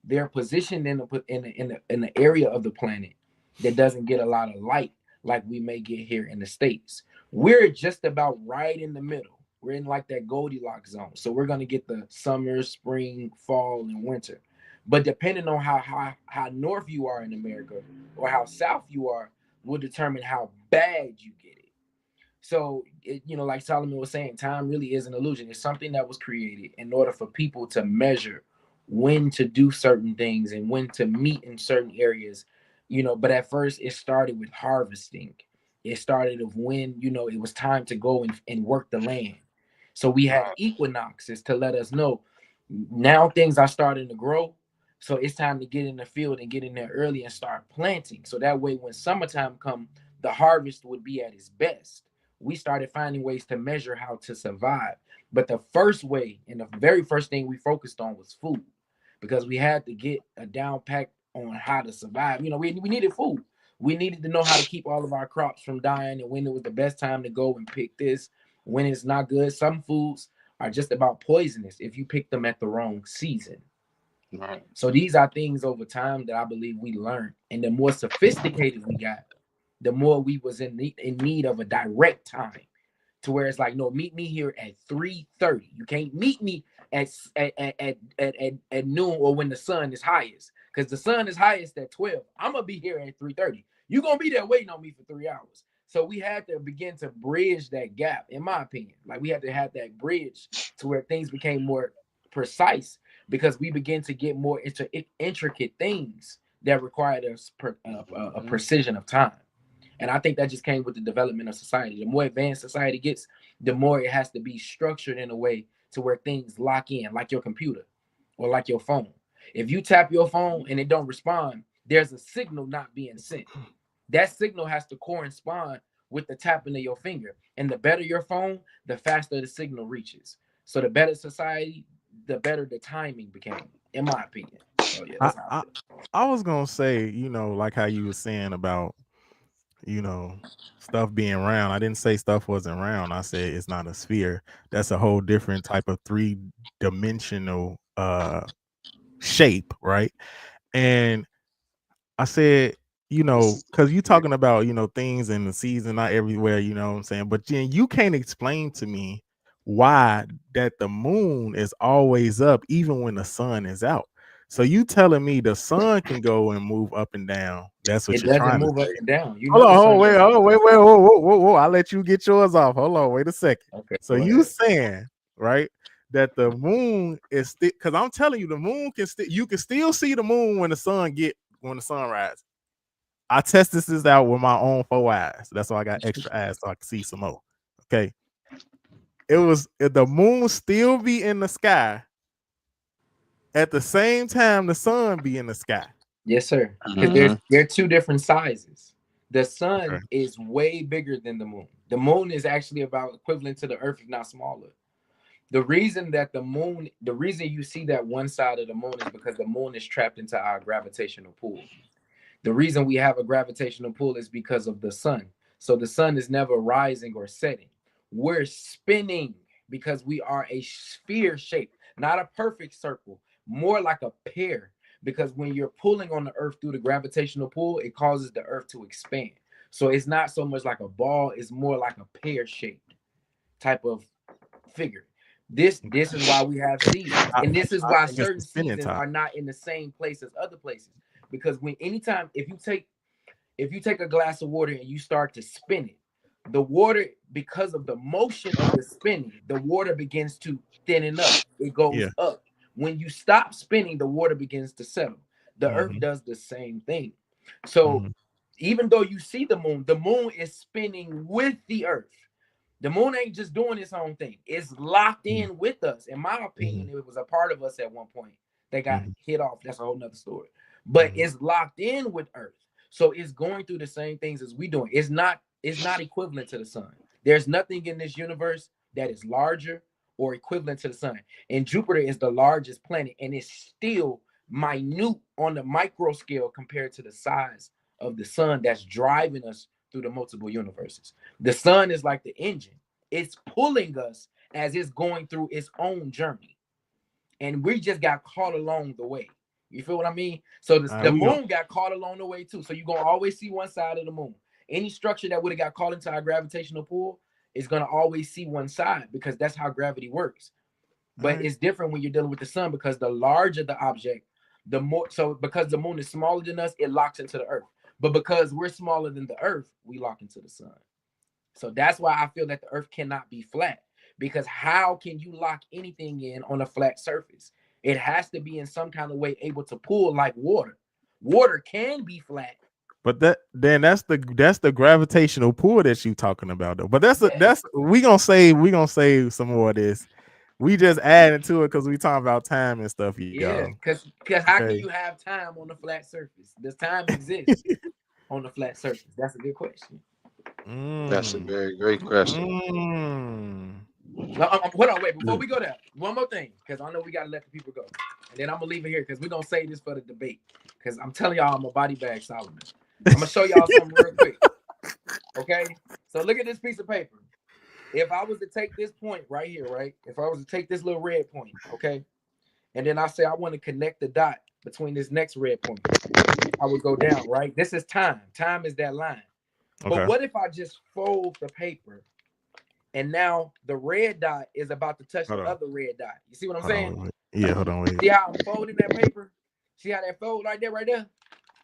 They're positioned in the area of the planet that doesn't get a lot of light like we may get here in the States. We're just about right in the middle. We're in like that Goldilocks zone. So we're going to get the summer, spring, fall, and winter. But depending on how north you are in America or how south you are will determine how bad you get it. So, like Solomon was saying, time really is an illusion. It's something that was created in order for people to measure when to do certain things and when to meet in certain areas, but at first it started with harvesting. It started of when, it was time to go and work the land. So we had Right. equinoxes to let us know now things are starting to grow. So it's time to get in the field and get in there early and start planting. So that way, when summertime come, the harvest would be at its best. We started finding ways to measure how to survive. But the first way and the very first thing we focused on was food, because we had to get a down pack on how to survive. We needed food. We needed to know how to keep all of our crops from dying and when it was the best time to go and pick this, when it's not good. Some foods are just about poisonous if you pick them at the wrong season. Right. So these are things over time that I believe we learned. And the more sophisticated we got, the more we was in need of a direct time, to where it's like, no, meet me here at 3:30. You can't meet me at noon or when the sun is highest, because the sun is highest at 12. I'm gonna be here at 3:30. You're gonna be there waiting on me for 3 hours. So we had to begin to bridge that gap, in my opinion. Like, we had to have that bridge to where things became more precise, because we begin to get more into intricate things that required a precision of time. And I think that just came with the development of society. The more advanced society gets, the more it has to be structured in a way to where things lock in, like your computer or like your phone. If you tap your phone and it don't respond, there's a signal not being sent. That signal has to correspond with the tapping of your finger. And the better your phone, the faster the signal reaches. So the better society, the better the timing became, in my opinion. So yeah, I, that's how I I feel. I was gonna say, like how you were saying about, you know, stuff being round. I didn't say stuff wasn't round. I said it's not a sphere. That's a whole different type of three-dimensional shape, right? And I said, because you talking about, things in the season, not everywhere, you know what I'm saying? But then you can't explain to me why that the moon is always up even when the sun is out. So you telling me the sun can go and move up and down. That's what It you're doesn't trying to move up say. and down. You Hold know on, the hold on, sun wait, doesn't hold on, move wait, up. wait, whoa, whoa, whoa, whoa. I'll let you get yours off. Hold on, wait a second. Okay, So go you ahead. saying, right, that the moon is still, because I'm telling you, the moon can still, you can still see the moon when the sun rises. I tested this out with my own 4 eyes. That's why I got extra eyes so I can see some more. Okay. If the moon still be in the sky at the same time the sun be in the sky. Yes, sir. Because Mm-hmm. they're two different sizes. The Okay. sun is way bigger than the moon. The moon is actually about equivalent to the earth, if not smaller. The reason you see that one side of the moon is because the moon is trapped into our gravitational pull. The reason we have a gravitational pull is because of the sun. So the sun is never rising or setting. We're spinning because we are a sphere shape, not a perfect circle, more like a pear. Because when you're pulling on the earth through the gravitational pull, it causes the earth to expand. So it's not so much like a ball, it's more like a pear shaped type of figure. This is why we have seasons, I, and this is I why think it's the certain spinning seasons top. are not in the same place as other places. Because when anytime if you take a glass of water and you start to spin it, the water, because of the motion of the spinning, the water begins to thinnen up. It Yeah. goes up. When you stop spinning, the water begins to settle. The earth Mm-hmm. does the same thing. So Mm-hmm. even though you see the moon is spinning with the earth. The moon ain't just doing its own thing. It's locked in with us. In my Mm-hmm. opinion, it was a part of us at one point that got Mm-hmm. hit off. That's a whole nother story. But Mm-hmm. it's locked in with Earth. So it's going through the same things as we doing. It's not equivalent to the sun. There's nothing in this universe that is larger or equivalent to the sun. And Jupiter is the largest planet, and it's still minute on the micro scale compared to the size of the sun that's driving us through the multiple universes. The sun is like the engine. It's pulling us as it's going through its own journey. And we just got caught along the way. You feel what I mean? So All right, the we go. moon got caught along the way too. So you're gonna always see one side of the moon. Any structure that would have got caught into our gravitational pull is gonna always see one side, because that's how gravity works. All But right. it's different when you're dealing with the sun, because the larger the object, the more, so because the moon is smaller than us, it locks into the earth. But because we're smaller than the earth, we lock into the sun. So that's why I feel that the earth cannot be flat, because how can you lock anything in on a flat surface? It has to be in some kind of way able to pull like water. Water can be flat, But that's the gravitational pull that you talking about though. But Yeah. that's we gonna save some more of this. We just adding to it because we talking about time and stuff, Yeah, y'all. because how can Okay. you have time on a flat surface? Does time exist on a flat surface? That's a good question. That's a Mm. very great question. Mm. No, hold on, wait. Before we go there, one more thing, because I know we gotta let the people go, and then I'm gonna leave it here because we're gonna save this for the debate. Because I'm telling y'all, I'm a body bag Solomon. I'm gonna show y'all something real quick. Okay, so look at this piece of paper. If I was to take this point right here, right? If I was to take this little red point, okay, and then I say I want to connect the dot between this next red point, I would go down, right? This is time. Time is that line. But Okay. what if I just fold the paper and now the red dot is about to touch Hold the on. other red dot? You see what I'm Hold saying? on. Wait. Yeah. Hold on. Wait. See how I'm folding that paper? See how that fold right there?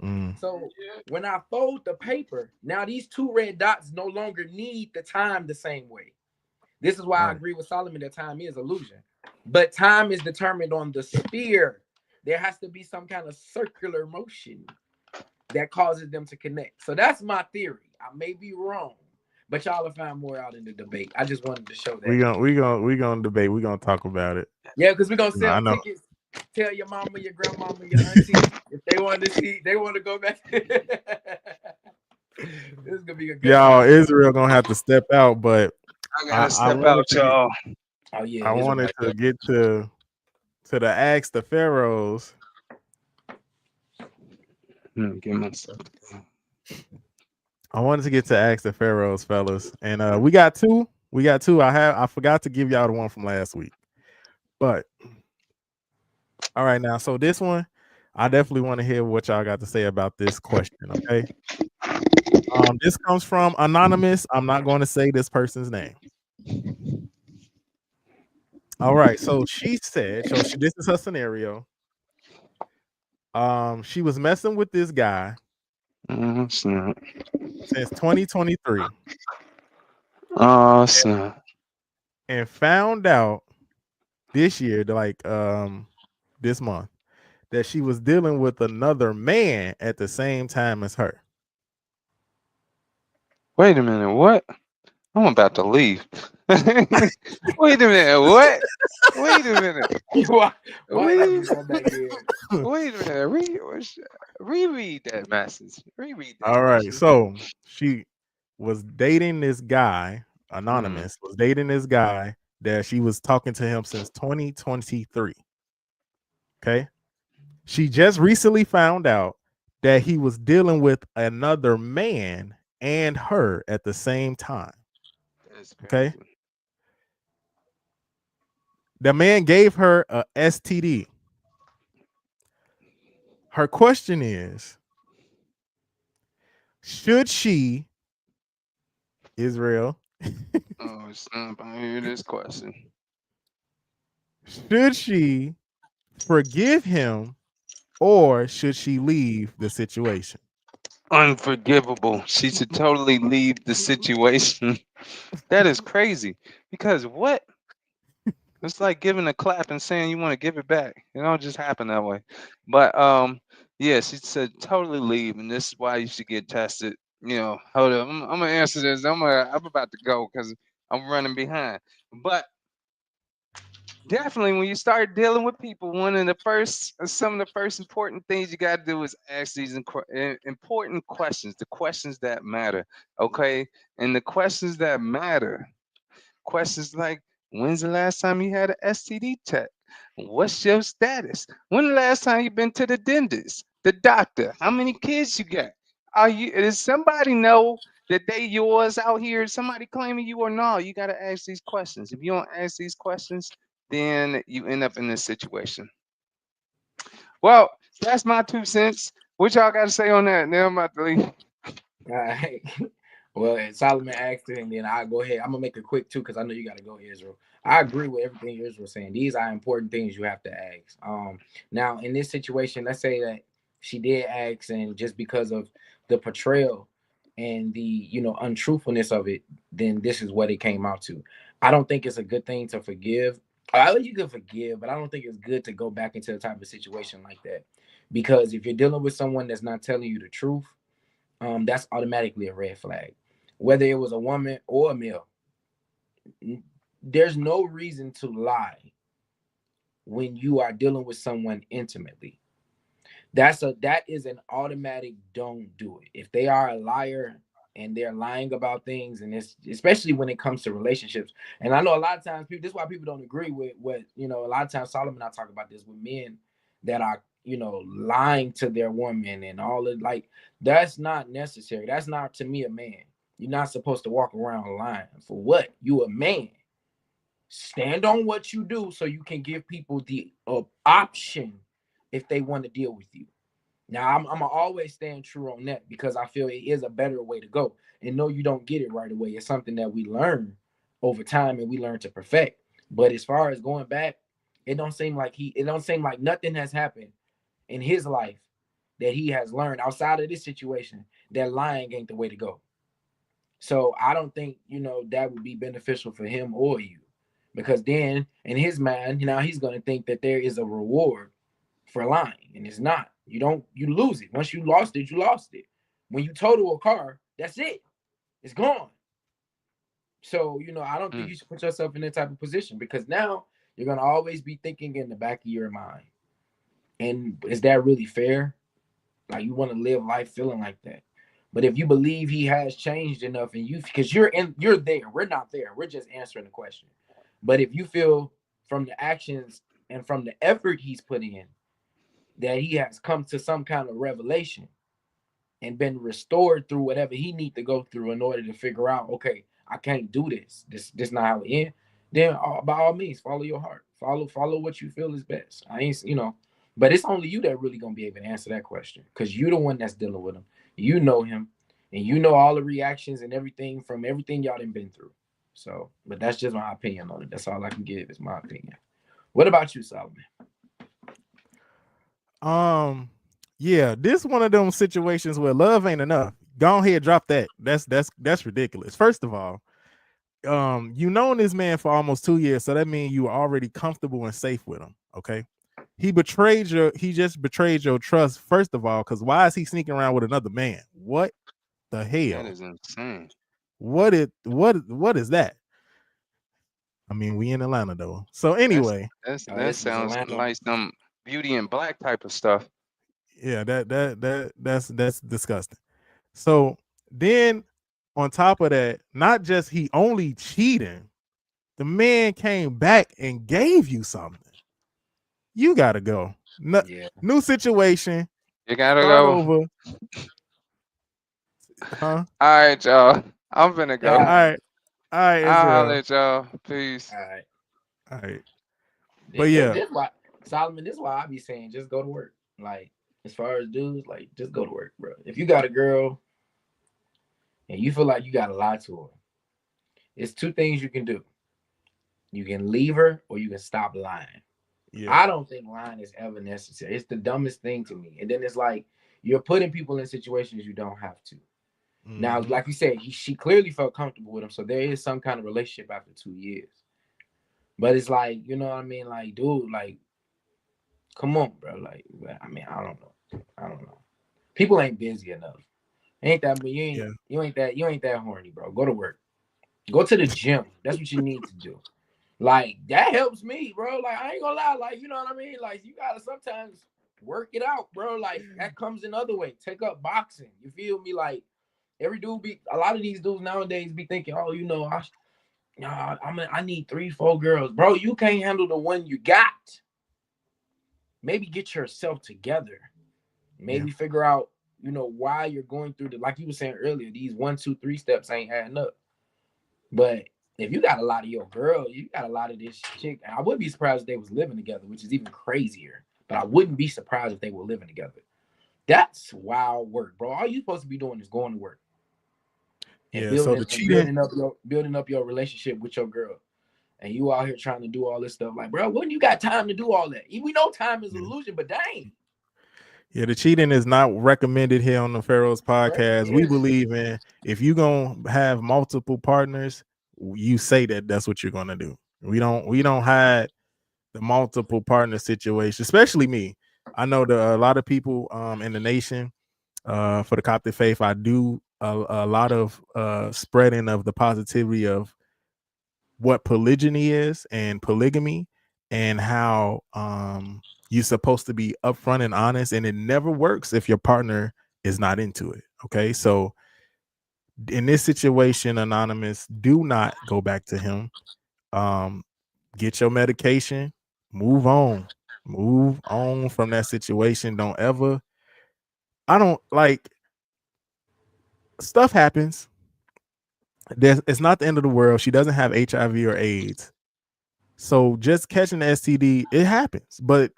Mm. So when I fold the paper, now these two red dots no longer need the time the same way. This is why I agree with Solomon that time is illusion. But time is determined on the sphere. There has to be some kind of circular motion that causes them to connect. So that's my theory. I may be wrong, but y'all will find more out in the debate. I just wanted to show that. We gonna debate. We gonna talk about it. Yeah, because we're gonna sell tickets. Tell your mama, your grandmama, your auntie if they want to see, they want to go back. This is gonna be a good Y'all, time. Israel gonna have to step out, but I gotta I step wanted out, to get, y'all. Oh yeah, I wanted to get to the Ask the Pharaohs. Get myself. I wanted to get to Ask the Pharaohs, fellas, and we got two. I forgot to give y'all the one from last week, but all right now. So this one, I definitely want to hear what y'all got to say about this question. Okay. This comes from anonymous. I'm not going to say this person's name. All right. So she said, this is her scenario. She was messing with this guy Snap. since 2023 Oh, snap. and found out this year, like this month, that she was dealing with another man at the same time as her. Wait a minute. What? I'm about to leave. Wait a minute. What? Wait a minute. Why Wait, come back here? wait a minute. Reread that message. Reread that All right. message. So she was dating this guy, Mm. anonymous, was dating this guy that she was talking to him since 2023. Okay. She just recently found out that he was dealing with another man and her at the same time. That's Okay. crazy. The man gave her a STD. Her question is, should she, Israel, Oh, snap. I hear this question. should she forgive him or should she leave the situation? Unforgivable. She should totally leave the situation. That is crazy. Because what? It's like giving a clap and saying you want to give it back. It don't just happen that way. But yeah, she said totally leave, and this is why you should get tested. Hold up. I'm gonna answer this. I'm about to go because I'm running behind. But definitely, when you start dealing with people, some of the first important things you got to do is ask these important questions, the questions that matter. Okay, and the questions that matter. Questions like, when's the last time you had an STD check? What's your status? When the last time you been to the dentist, the doctor? How many kids you got? Does somebody know that they yours out here? Is somebody claiming you or no? You got to ask these questions. If you don't ask these questions, then you end up in this situation. Well, that's my 2 cents. What y'all got to say on that? Now I'm about to leave. All right. Well, Solomon asked it, and then I'll go ahead. I'm gonna make it quick too, because I know you got to go, Israel. I agree with everything Israel's saying. These are important things you have to ask. Now in this situation, let's say that she did ask, and just because of the portrayal and the untruthfulness of it, then this is what it came out to. I don't think it's a good thing to forgive. You can forgive, but I don't think it's good to go back into a type of situation like that, because if you're dealing with someone that's not telling you the truth, that's automatically a red flag. Whether it was a woman or a male, there's no reason to lie when you are dealing with someone intimately. That is an automatic don't do it. If they are a liar and they're lying about things, and it's especially when it comes to relationships. And I know a lot of times people, this is why people don't agree with what, a lot of times Solomon and I talk about this with men that are, lying to their woman and all of, like, that's not necessary. That's not, to me, a man. You're not supposed to walk around lying. For what? You a man. Stand on what you do so you can give people the option if they want to deal with you. Now, I'm gonna always stand true on that because I feel it is a better way to go. And no, you don't get it right away. It's something that we learn over time and we learn to perfect. But as far as going back, it don't seem like nothing has happened in his life that he has learned outside of this situation that lying ain't the way to go. So I don't think, that would be beneficial for him or you. Because then in his mind, now he's going to think that there is a reward for lying, and it's not. You lose it. Once you lost it, you lost it. When you total a car, that's it. It's gone. So, I don't think you should put yourself in that type of position because now you're going to always be thinking in the back of your mind. And is that really fair? Like, you want to live life feeling like that. But if you believe he has changed enough and because you're there, we're not there. We're just answering the question. But if you feel from the actions and from the effort he's put in that he has come to some kind of revelation and been restored through whatever he needs to go through in order to figure out, okay, I can't do this. This not how it ends. Then by all means, follow your heart. Follow what you feel is best. But it's only you that really gonna be able to answer that question because you're the one that's dealing with him. You know him, and you know all the reactions and everything from everything y'all done been through. So, but that's just my opinion on it. That's all I can give is my opinion. What about you, Solomon? Yeah, this one of them situations where love ain't enough. Go ahead, drop that. That's ridiculous. First of all, you known this man for almost 2 years, so that means you are already comfortable and safe with him. Okay. He just betrayed your trust, first of all, because why is he sneaking around with another man? What the hell? That is insane. What is that? I mean, we in Atlanta though. So anyway, that sounds like some Beauty in Black type of stuff. Yeah, that's disgusting. So then on top of that, not just he only cheating, the man came back and gave you something. You gotta go. New situation. You gotta Start go over. Huh? All right, y'all. I'm finna go. Yeah. All right, Israel. I'll holler at y'all. Peace. All right. But yeah, this why Solomon. This is why I be saying just go to work. Like, as far as dudes, like, just go to work, bro. If you got a girl and you feel like you gotta lie to her, it's two things you can do. You can leave her or you can stop lying. Yeah. I don't think lying is ever necessary. It's the dumbest thing to me. And then it's like you're putting people in situations you don't have to. Mm-hmm. Now, like you said, she clearly felt comfortable with him, so there is some kind of relationship after 2 years. But it's like, you know what I mean? Like, dude, like, come on, bro. Like, I mean, I don't know. People ain't busy enough. You ain't that horny, bro. Go to work. Go to the gym. That's what you need to do. Like, that helps me, bro. Like, I ain't gonna lie. Like, you know what I mean? Like, you gotta sometimes work it out, bro. Like, that comes in other ways. Take up boxing. You feel me? Like, a lot of these dudes nowadays be thinking, oh, I need 3-4 girls. Bro, you can't handle the one you got. Maybe get yourself together. Maybe figure out, why you're going through like you were saying earlier, these 1, 2, 3 steps ain't adding up. But if you got a lot of your girl, you got a lot of this chick. I wouldn't be surprised if they was living together, which is even crazier. But I wouldn't be surprised if they were living together. That's wild work, bro. All you supposed to be doing is going to work. And building up your relationship with your girl. And you out here trying to do all this stuff. Like, bro, when you got time to do all that? We know time is an illusion, but dang. Yeah, the cheating is not recommended here on the Pharaohs Podcast. Right, we believe in if you're gonna have multiple partners, you say that's what you're gonna do. We don't hide the multiple partner situation, especially me. I know a lot of people in the nation for the Coptic faith, I do a lot of spreading of the positivity of what polygyny is and polygamy, and how you're supposed to be upfront and honest, and it never works if your partner is not into it. Okay, so in this situation, Anonymous, do not go back to him. Get your medication, move on from that situation. Don't ever, I don't like, stuff happens. It's not the end of the world. She doesn't have HIV or AIDS. So just catching the STD, it happens. But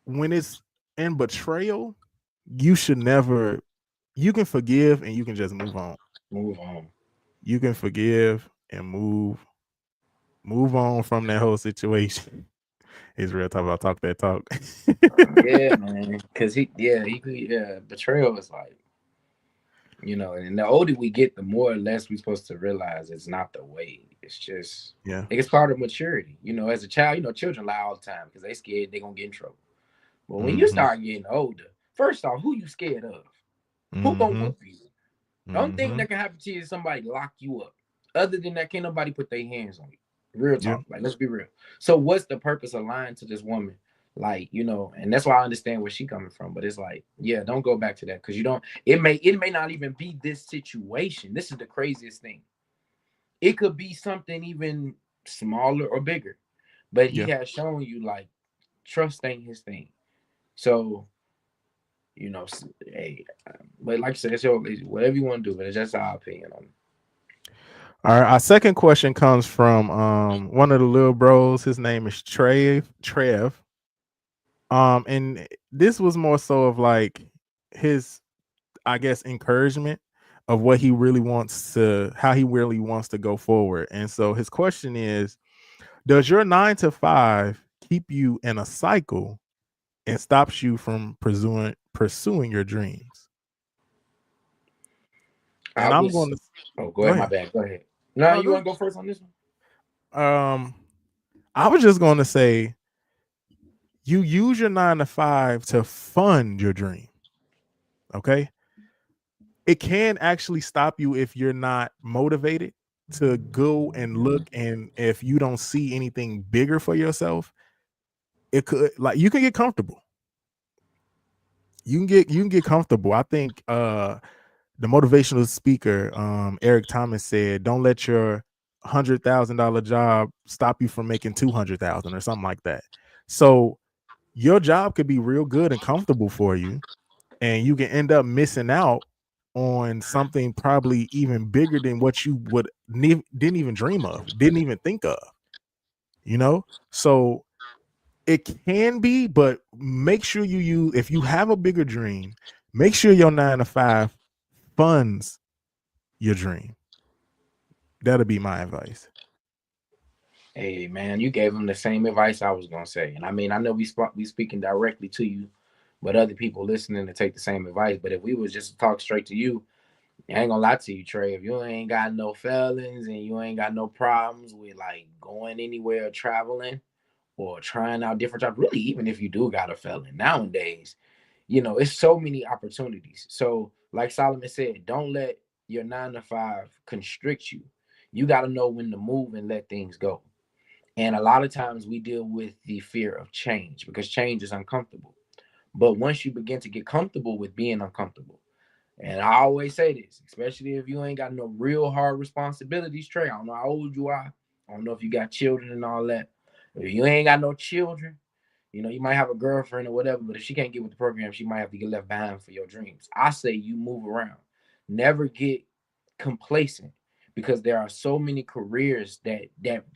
when it's in betrayal, you should never, you can forgive and you can just move on. Move on. You can forgive and move on from that whole situation. Israel talk that talk. Yeah, man. Cause betrayal is like, and the older we get, the more or less we're supposed to realize it's not the way. It's just, it's part of maturity. As a child, children lie all the time because they scared they're gonna get in trouble. But when you start getting older, first off, who you scared of? Who gonna whoop you? The only thing that can happen to you is somebody lock you up. Other than that, can't nobody put their hands on you. Real talk. Like, let's be real. So what's the purpose of lying to this woman? Like, and that's why I understand where she's coming from. But it's like, don't go back to that, because it may not even be this situation. This is the craziest thing. It could be something even smaller or bigger. But he has shown you, like, trust ain't his thing. So, hey, but like I said, it's whatever you want to do, but it's just our opinion on it. All right, our second question comes from one of the little bros. His name is Trev. And this was more so of like his, I guess, encouragement of what he really wants to, how he really wants to go forward. And so his question is, does your 9 to 5 keep you in a cycle and stops you from pursuing your dreams? And I'm going to. Oh, go ahead. My bad. Go ahead. No, you want to go first on this one? I was just going to say, you use your 9 to 5 to fund your dream. Okay. It can actually stop you if you're not motivated to go and look, and if you don't see anything bigger for yourself, it could, like, you can get comfortable. You can get comfortable. I think the motivational speaker Eric Thomas said, "Don't let your $100,000 job stop you from making 200,000 or something like that." So your job could be real good and comfortable for you, and you can end up missing out on something probably even bigger than what you didn't even dream of, didn't even think of. So it can be, but make sure if you have a bigger dream, make sure your 9 to 5 funds your dream. That'll be my advice. Hey, man, you gave him the same advice I was gonna say. And I mean, I know we speaking directly to you, but other people listening to take the same advice. But if we was just to talk straight to you, I ain't gonna lie to you, Trey. If you ain't got no felons and you ain't got no problems with like going anywhere or traveling or trying out different jobs, really, even if you do got a felon nowadays, it's so many opportunities. So, like Solomon said, don't let your 9 to 5 constrict you. You got to know when to move and let things go. And a lot of times we deal with the fear of change because change is uncomfortable. But once you begin to get comfortable with being uncomfortable, and I always say this, especially if you ain't got no real hard responsibilities, Trey, I don't know how old you are. I don't know if you got children and all that. If you ain't got no children, you might have a girlfriend or whatever, but if she can't get with the program, she might have to get left behind for your dreams. I say you move around. Never get complacent, because there are so many careers that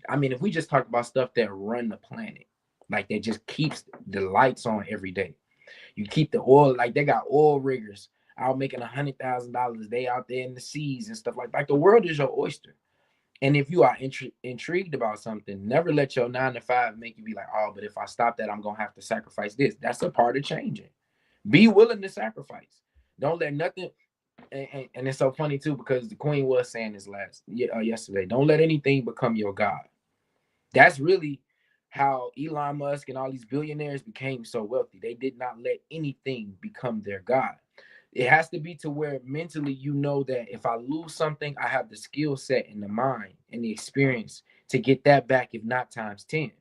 I mean, if we just talk about stuff that run the planet, like that just keeps the lights on every day. You keep the oil, like they got oil riggers out making $100,000. They out there in the seas and stuff like the world is your oyster. And if you are intrigued about something, never let your 9 to 5 make you be like, oh, but if I stop that, I'm going to have to sacrifice this. That's a part of changing. Be willing to sacrifice. Don't let nothing. And it's so funny, too, because the queen was saying this yesterday. Don't let anything become your God. That's really how Elon Musk and all these billionaires became so wealthy. They did not let anything become their God. It has to be to where mentally you know that if I lose something, I have the skill set and the mind and the experience to get that back, if not times 10.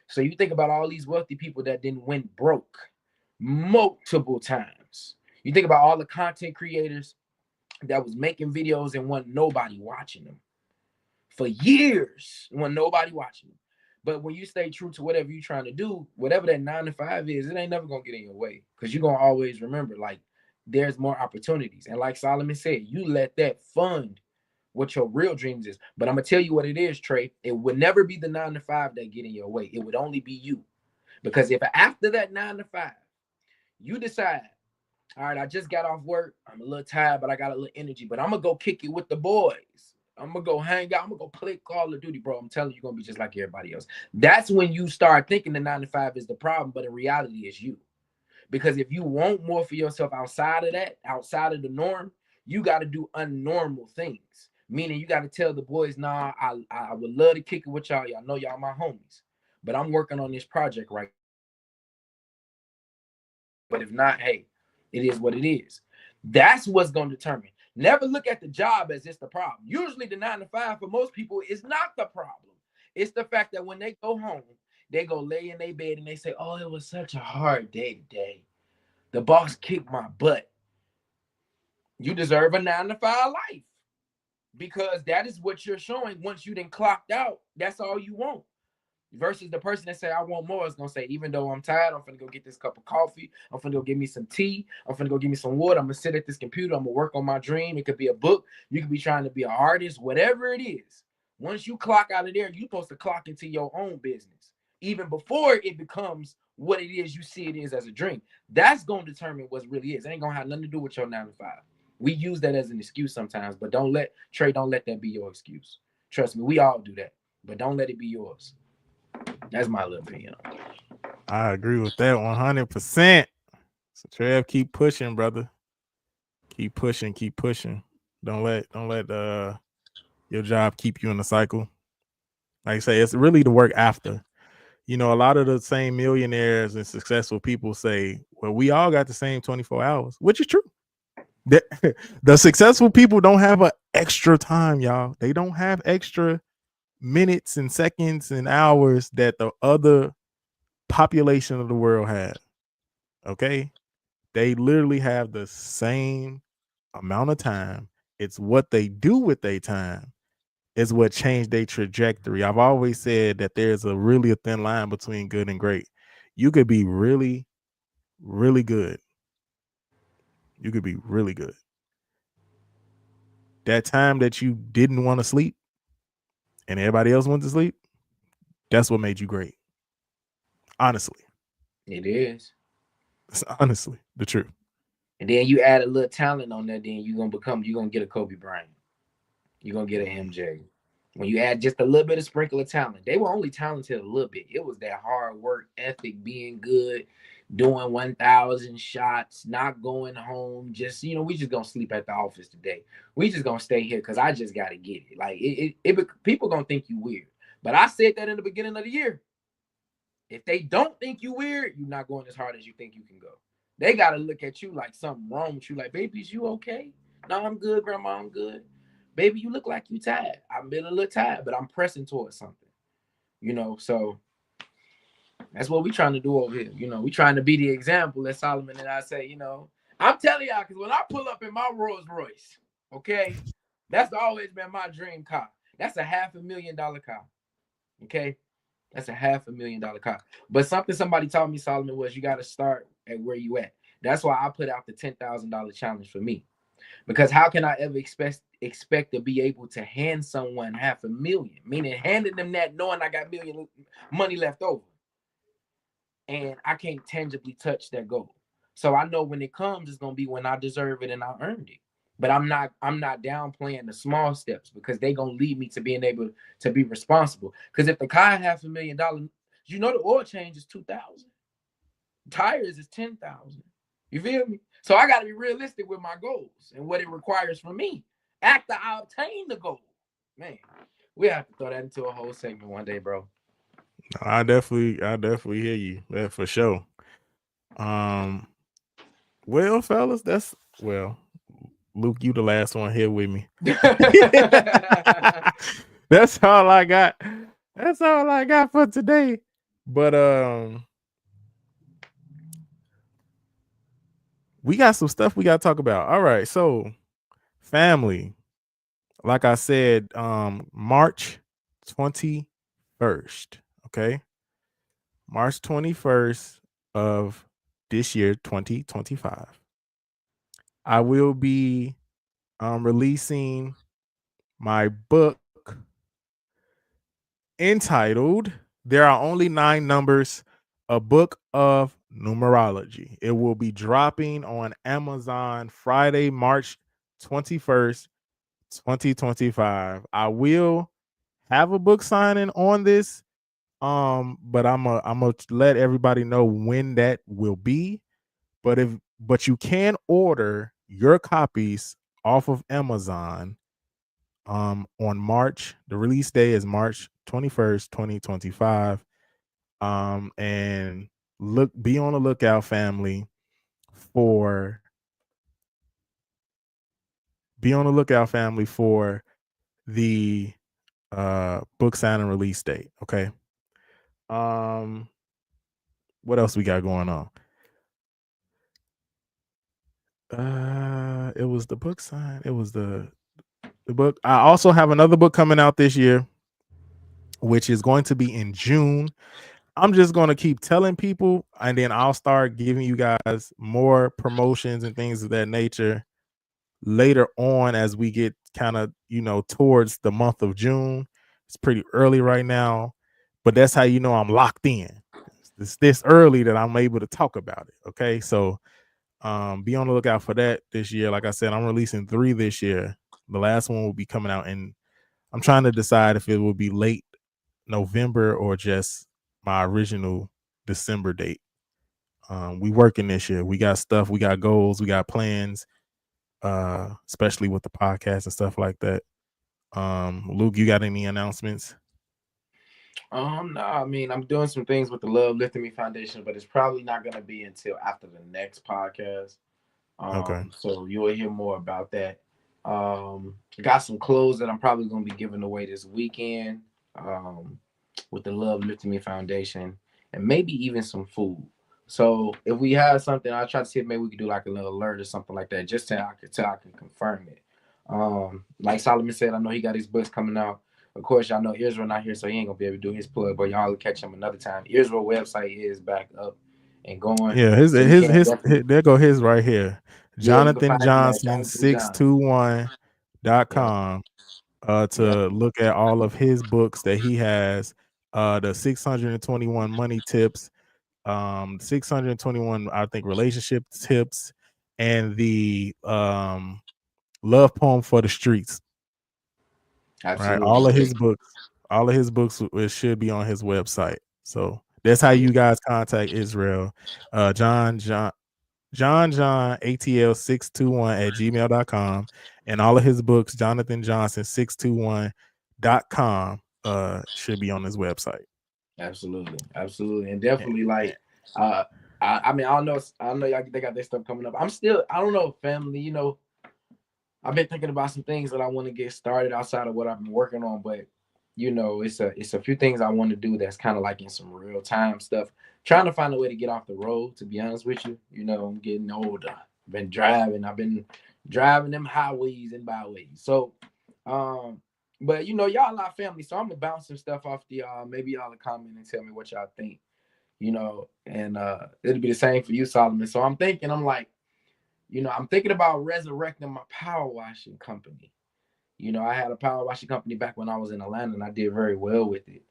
So you think about all these wealthy people that didn't went broke multiple times. You think about all the content creators that was making videos and wasn't nobody watching them for years, when nobody watching them. But when you stay true to whatever you're trying to do, whatever that 9 to 5 is, it ain't never gonna get in your way. Because you're gonna always remember, like, there's more opportunities. And like Solomon said, you let that fund what your real dreams is. But I'm gonna tell you what it is, Trey. It would never be the 9 to 5 that get in your way. It would only be you. Because if after that 9 to 5, you decide, all right, I just got off work. I'm a little tired, but I got a little energy. But I'm gonna go kick it with the boys. I'm gonna go hang out. I'm gonna go play Call of Duty, bro. I'm telling you, you're gonna be just like everybody else. That's when you start thinking the 9 to 5 is the problem, but in reality, it's you. Because if you want more for yourself outside of that, outside of the norm, you got to do unnormal things. Meaning, you got to tell the boys, nah, I would love to kick it with y'all. Y'all know y'all my homies, but I'm working on this project right. But if not, hey, it is what it is. That's what's going to determine. Never look at the job as it's the problem. Usually the 9 to 5 for most people is not the problem. It's the fact that when they go home, they go lay in their bed and they say, oh, it was such a hard day today. The boss kicked my butt. You deserve a 9 to 5 life because that is what you're showing. Once you done clocked out, that's all you want. Versus the person that say, I want more, is going to say, even though I'm tired, I'm finna go get this cup of coffee. I'm finna go get me some tea. I'm finna go get me some water. I'm going to sit at this computer. I'm going to work on my dream. It could be a book. You could be trying to be an artist, whatever it is. Once you clock out of there, you're supposed to clock into your own business, even before it becomes what it is you see it is as a dream. That's going to determine what it really is. It ain't going to have nothing to do with your 9 to 5. We use that as an excuse sometimes, but don't let that be your excuse. Trust me, we all do that, but don't let it be yours. That's my little opinion. I agree with that 100%. So Trev, keep pushing, brother. Keep pushing. Don't let your job keep you in the cycle. Like I say, it's really the work after. You know, a lot of the same millionaires and successful people say, well, we all got the same 24 hours, which is true. The successful people don't have an extra time, y'all. They don't have extra minutes and seconds and hours that the other population of the world had. Okay? They literally have the same amount of time. It's what they do with their time is what changed their trajectory. I've always said that there's a really thin line between good and great. You could be really, really good. You could be really good. That time that you didn't want to sleep and everybody else went to sleep, that's what made you great. Honestly. It is. It's honestly the truth. And then you add a little talent on that, then you're gonna get a Kobe Bryant. You're gonna get an MJ. When you add just a little bit of sprinkle of talent, they were only talented a little bit. It was that hard work ethic, being good, doing 1,000 shots, not going home. Just, we just gonna sleep at the office today. We just gonna stay here because I just gotta get it. Like people gonna think you weird. But I said that in the beginning of the year. If they don't think you weird, you're not going as hard as you think you can go. They gotta look at you like something wrong with you. Like, baby, is you okay? No, I'm good, grandma, I'm good. Baby, you look like you tired. I've been a little tired, but I'm pressing towards something. So that's what we're trying to do over here. We're trying to be the example that Solomon and I say, I'm telling y'all, because when I pull up in my Rolls Royce, okay, that's always been my dream car. That's a $500,000 car. Okay? That's a $500,000 car. But something somebody taught me, Solomon, was you got to start at where you at. That's why I put out the $10,000 challenge for me. Because how can I ever expect to be able to hand someone $500,000? Meaning handing them that knowing I got million money left over. And I can't tangibly touch that goal. So I know when it comes, it's gonna be when I deserve it and I earned it. But I'm not downplaying the small steps because they're gonna lead me to being able to be responsible. Because if the car $500,000, the oil change is $2,000. Tires is $10,000. You feel me? So I got to be realistic with my goals and what it requires from me after I obtain the goal. Man, we have to throw that into a whole segment one day, bro. I definitely hear you. That for sure. Um, well, fellas, Luke, you the last one here with me. That's all I got. That's all I got for today. But we got some stuff we got to talk about. All right, so family, like I said, March 21st. Okay, March 21st of this year, 2025. I will be releasing my book entitled There Are Only Nine Numbers, a book of numerology. It will be dropping on Amazon Friday, March 21st, 2025. I will have a book signing on this. But I'm gonna let everybody know when that will be. But you can order your copies off of Amazon on March. The release day is March 21st, 2025. And be on the lookout, family, for the book signing release date. Okay. Um, what else we got going on? It was the book sign. It was the book. I also have another book coming out this year, which is going to be in June. I'm just going to keep telling people, and then I'll start giving you guys more promotions and things of that nature later on as we get kind of, towards the month of June. It's pretty early right now, but that's how you know I'm locked in. It's this early that I'm able to talk about it. Okay. So be on the lookout for that this year. Like I said, I'm releasing 3 this year. The last one will be coming out, and I'm trying to decide if it will be late November or just my original December date. We working this year. We got stuff, we got goals, we got plans, especially with the podcast and stuff like that. Luke, you got any announcements? No, I mean, I'm doing some things with the Love Lifting Me Foundation, but it's probably not going to be until after the next podcast. Okay. So you'll hear more about that. Got some clothes that I'm probably going to be giving away this weekend with the Love Lifting Me Foundation, and maybe even some food. So if we have something, I'll try to see if maybe we could do like a little alert or something like that, just so I can confirm it. Like Solomon said, I know he got his books coming out. Of course, y'all know Israel not here, so he ain't gonna be able to do his plug, but y'all will catch him another time. Israel website is back up and going. Yeah, So you can definitely, there go his right here. yeah, you can Jonathan find him at Johnson Jonathan Johnson. 621.com. Yeah, yeah, To look at all of his books that he has, the 621 money tips, 621 I think relationship tips, and the love poem for the streets. Right, absolutely. all of his books should be on his website. So that's how you guys contact Israel. John ATL 621 at gmail.com, and all of his books, Jonathan Johnson 621.com, should be on his website. Absolutely, and And, definitely and, like, I mean, I know y'all they got their stuff coming up. I don't know, family. I've been thinking about some things that I want to get started outside of what I've been working on, but it's a few things I want to do that's kind of like in some real time stuff. Trying to find a way to get off the road. To be honest with you, I'm getting older. I've been driving them highways and byways. So, but y'all our family, so I'm gonna bounce some stuff off the y'all. Maybe y'all will comment and tell me what y'all think. And it'll be the same for you, Solomon. So I'm like, I'm thinking about resurrecting my power washing company. I had a power washing company back when I was in Atlanta, and I did very well with it.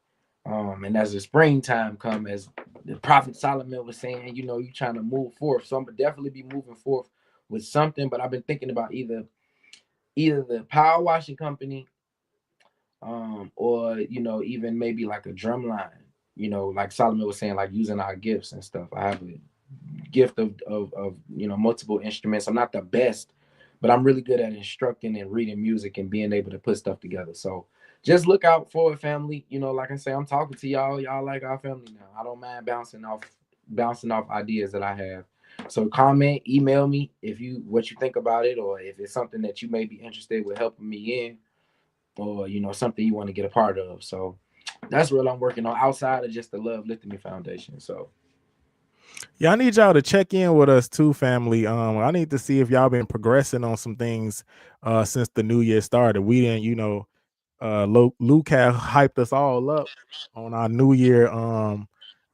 And as the springtime come, as the Prophet Solomon was saying, you trying to move forth. So I'm gonna definitely be moving forth with something. But I've been thinking about either the power washing company, or even maybe like a drum line. Like Solomon was saying, like using our gifts and stuff. I have a gift of multiple instruments. I'm not the best, but I'm really good at instructing and reading music and being able to put stuff together. So just look out for it, family. You know, like I say, I'm talking to y'all. Y'all like our family now. I don't mind bouncing off ideas that I have. So comment, email me if you what you think about it, or if it's something that you may be interested with helping me in, or something you want to get a part of. So that's what I'm working on outside of just the Love Lifting Me Foundation. So Yeah, I need y'all to check in with us too, family. I need to see if y'all been progressing on some things since the new year started. We didn't, Luke had hyped us all up on our new year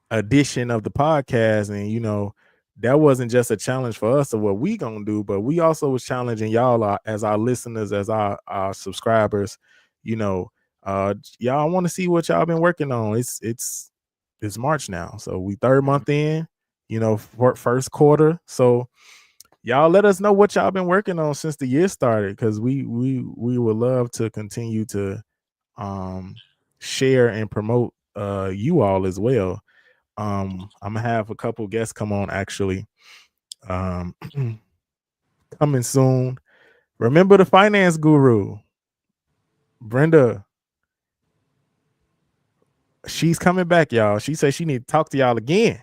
edition of the podcast, and that wasn't just a challenge for us of what we gonna do, but we also was challenging y'all as our listeners, as our subscribers. You know, y'all want to see what y'all been working on. It's March now, so we third month in. For first quarter. So y'all let us know what y'all been working on since the year started, because we would love to continue to share and promote you all as well. I'm gonna have a couple guests come on actually coming soon. Remember the finance guru, Brenda. She's coming back, y'all. She said she need to talk to y'all again.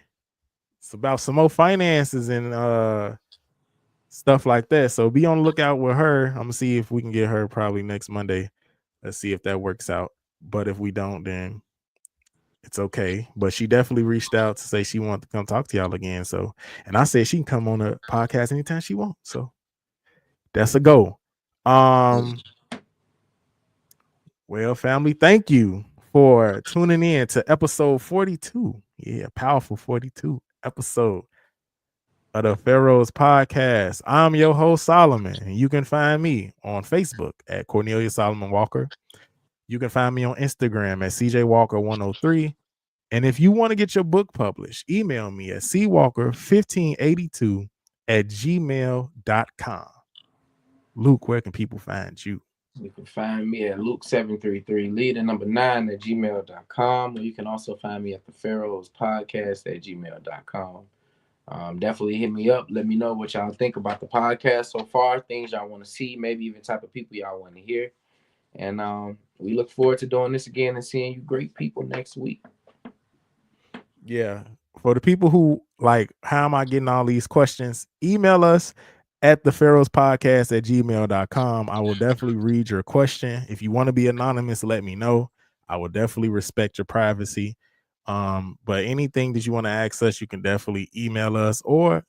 It's about some more finances and stuff like that. So be on the lookout with her. I'm gonna see if we can get her probably next Monday. Let's see if that works out. But if we don't, then it's okay. But she definitely reached out to say she wanted to come talk to y'all again. So, and I said she can come on the podcast anytime she wants. So that's a go. Well, family, thank you for tuning in to episode 42. Yeah, powerful 42 episode of the Pharaohs Podcast. I'm your host, Solomon, and you can find me on Facebook at Cornelius Solomon Walker. You can find me on Instagram at CJ Walker 103. And if you want to get your book published, email me at cwalker1582@gmail.com. Luke, where can people find you? you can find me at Luke733, leader number 9 at gmail.com. Or you can also find me at the Pharaohs Podcast at gmail.com. Definitely hit me up. Let me know what y'all think about the podcast so far, things y'all want to see, maybe even type of people y'all want to hear. And we look forward to doing this again and seeing you great people next week. Yeah. For the people who like, how am I getting all these questions? Email us at the Pharaohs Podcast at gmail.com. I will definitely read your question. If you want to be anonymous, let me know. I will definitely respect your privacy. But anything that you want to ask us, you can definitely email us, or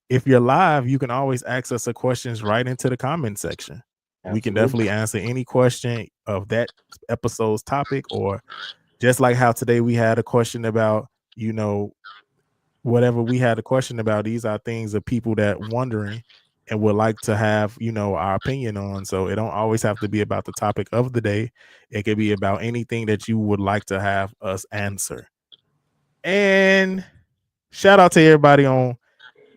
if you're live, you can always ask us the questions right into the comment section. Absolutely. We can definitely answer any question of that episode's topic, or just like how today we had a question about, whatever we had a question about. These are things of people that wondering and would like to have, our opinion on. So it don't always have to be about the topic of the day. It could be about anything that you would like to have us answer. And shout out to everybody on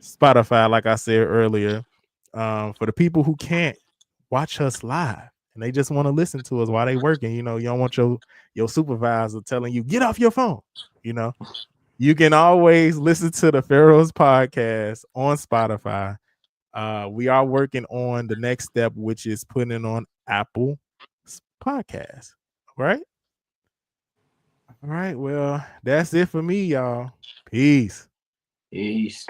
Spotify, like I said earlier. For the people who can't watch us live and they just want to listen to us while they working, you don't want your supervisor telling you get off your phone. You can always listen to the Pharaohs Podcast on Spotify. We are working on the next step, which is putting it on Apple Podcast. All right. All right. Well, that's it for me, y'all. Peace. Peace.